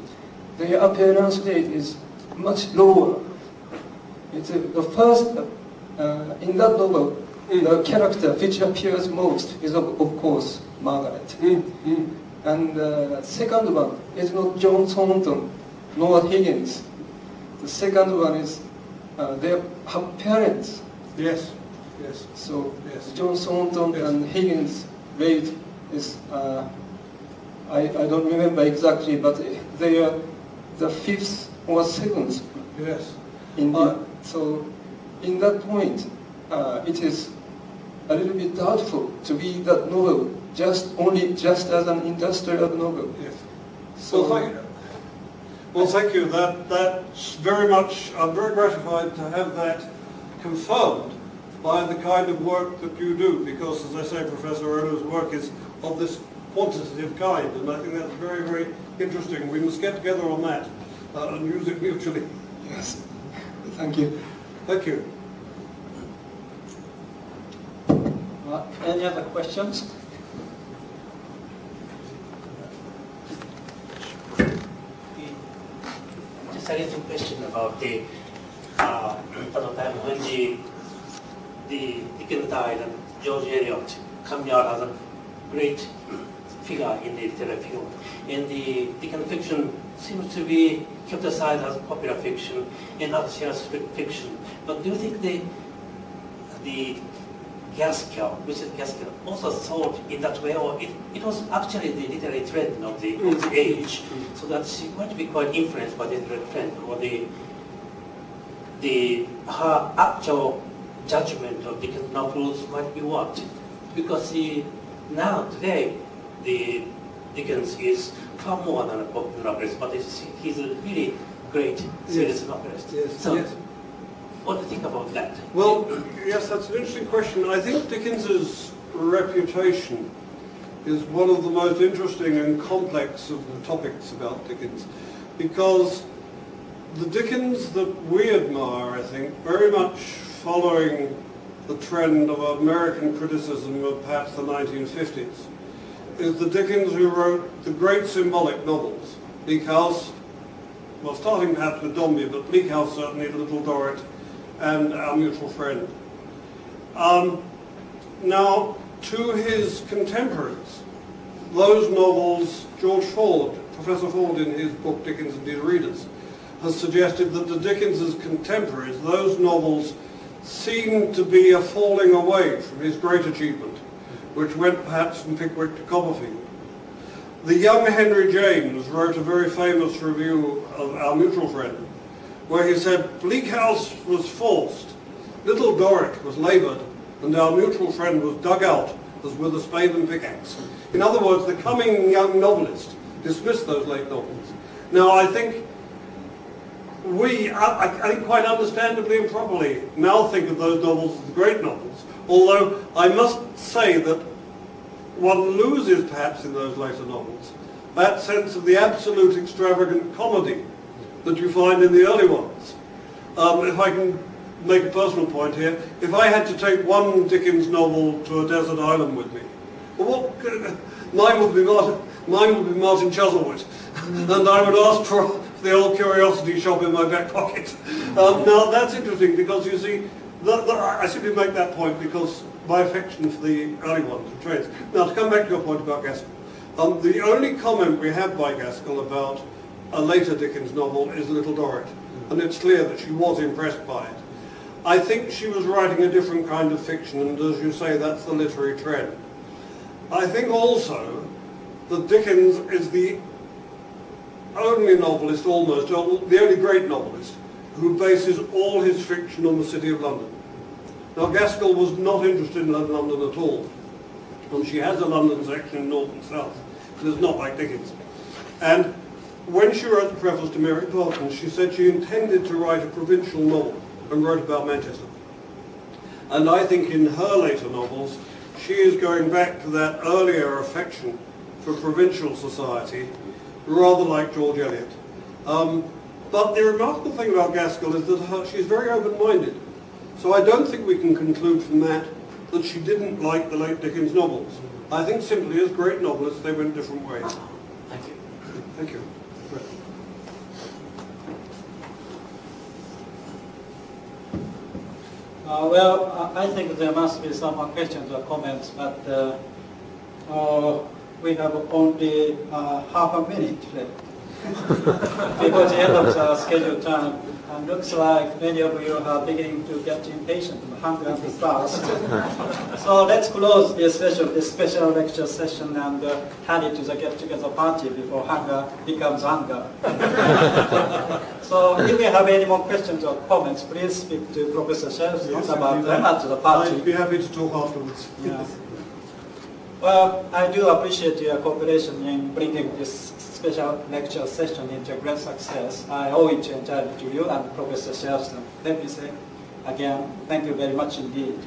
their appearance rate is much lower. It's the first in that novel. The character which appears most is of course Margaret. And the second one is not John Thornton nor Higgins. The second one is their parents. Yes, yes. So yes. John Thornton and Higgins rate is I don't remember exactly, but they are the fifth or seventh. Yes. So in that point, it is a little bit doubtful to read that novel just as an industrial novel. Yes. So thank you. That's very much. I'm very gratified to have that confirmed by the kind of work that you do, because, as I say, Professor Ono's work is of this quantitative kind, and I think that's very, very interesting. We must get together on that and use it mutually. Yes. Thank you. Thank you. Any other questions? Just a little question about the at the time when the Dickens died and George Eliot coming out as a great figure in the literary field. And the Dickens fiction seems to be kept aside as popular fiction and not serious fiction. But do you think the Gaskell, Richard Gaskell, also thought in that way, or it was actually the literary trend of the age, so that she might be quite influenced by the literary trend, or her actual judgment of Dickens novels might be what? Because now today the Dickens is far more than a popular novelist, but he's a really great serious novelist. Yes. So, yes. what do you think about that? Well, yes, that's an interesting question. I think Dickens's reputation is one of the most interesting and complex of the topics about Dickens, because the Dickens that we admire, I think, very much following the trend of American criticism of perhaps the 1950s, is the Dickens who wrote the great symbolic novels. Bleak House, well, starting perhaps with Dombey, but Bleak House certainly, Little Dorrit, and Our Mutual Friend. Now, to his contemporaries, those novels, George Ford, Professor Ford in his book Dickens and Dear Readers, has suggested that to Dickens's contemporaries, those novels seemed to be a falling away from his great achievement, which went perhaps from Pickwick to Copperfield. The young Henry James wrote a very famous review of Our Mutual Friend, where he said, Bleak House was forced, Little Dorrit was laboured, and Our Mutual Friend was dug out as with a spade and pickaxe. In other words, the coming young novelist dismissed those late novels. Now, I think I think quite understandably and properly now think of those novels as the great novels, although I must say that one loses perhaps in those later novels that sense of the absolute extravagant comedy that you find in the early ones. If I can make a personal point here, if I had to take one Dickens novel to a desert island with me, well, mine would be Martin Chuzzlewit, and I would ask for the old curiosity shop in my back pocket. Now that's interesting because you see, I simply make that point because my affection for the early ones, the trades. Now to come back to your point about Gaskell, the only comment we have by Gaskell about a later Dickens novel is Little Dorrit, and it's clear that she was impressed by it. I think she was writing a different kind of fiction, and as you say, that's the literary trend. I think also that Dickens is the only novelist, almost, the only great novelist, who bases all his fiction on the City of London. Now, Gaskell was not interested in London at all. And she has a London section in North and South. It is not like Dickens. And when she wrote the preface to Mary Poppins, she said she intended to write a provincial novel and wrote about Manchester. And I think in her later novels, she is going back to that earlier affection for provincial society, rather like George Eliot. But the remarkable thing about Gaskell is that she's very open-minded. So I don't think we can conclude from that that she didn't like the late Dickens novels. I think simply as great novelists, they went different ways. Thank you. Thank you. Well, I think there must be some questions or comments, but we have only half a minute left before the end of the scheduled time. And looks like many of you are beginning to get impatient and hungry and thirst. So let's close this special lecture session and hand it to the get-together party before hunger becomes anger. So if you have any more questions or comments, please speak to Professor Shelston about them at the party. I'd be happy to talk afterwards. Yeah. Well, I do appreciate your cooperation in bringing this special lecture session into great success. I owe it entirely to you and Professor Shelston. Let me say again, thank you very much indeed.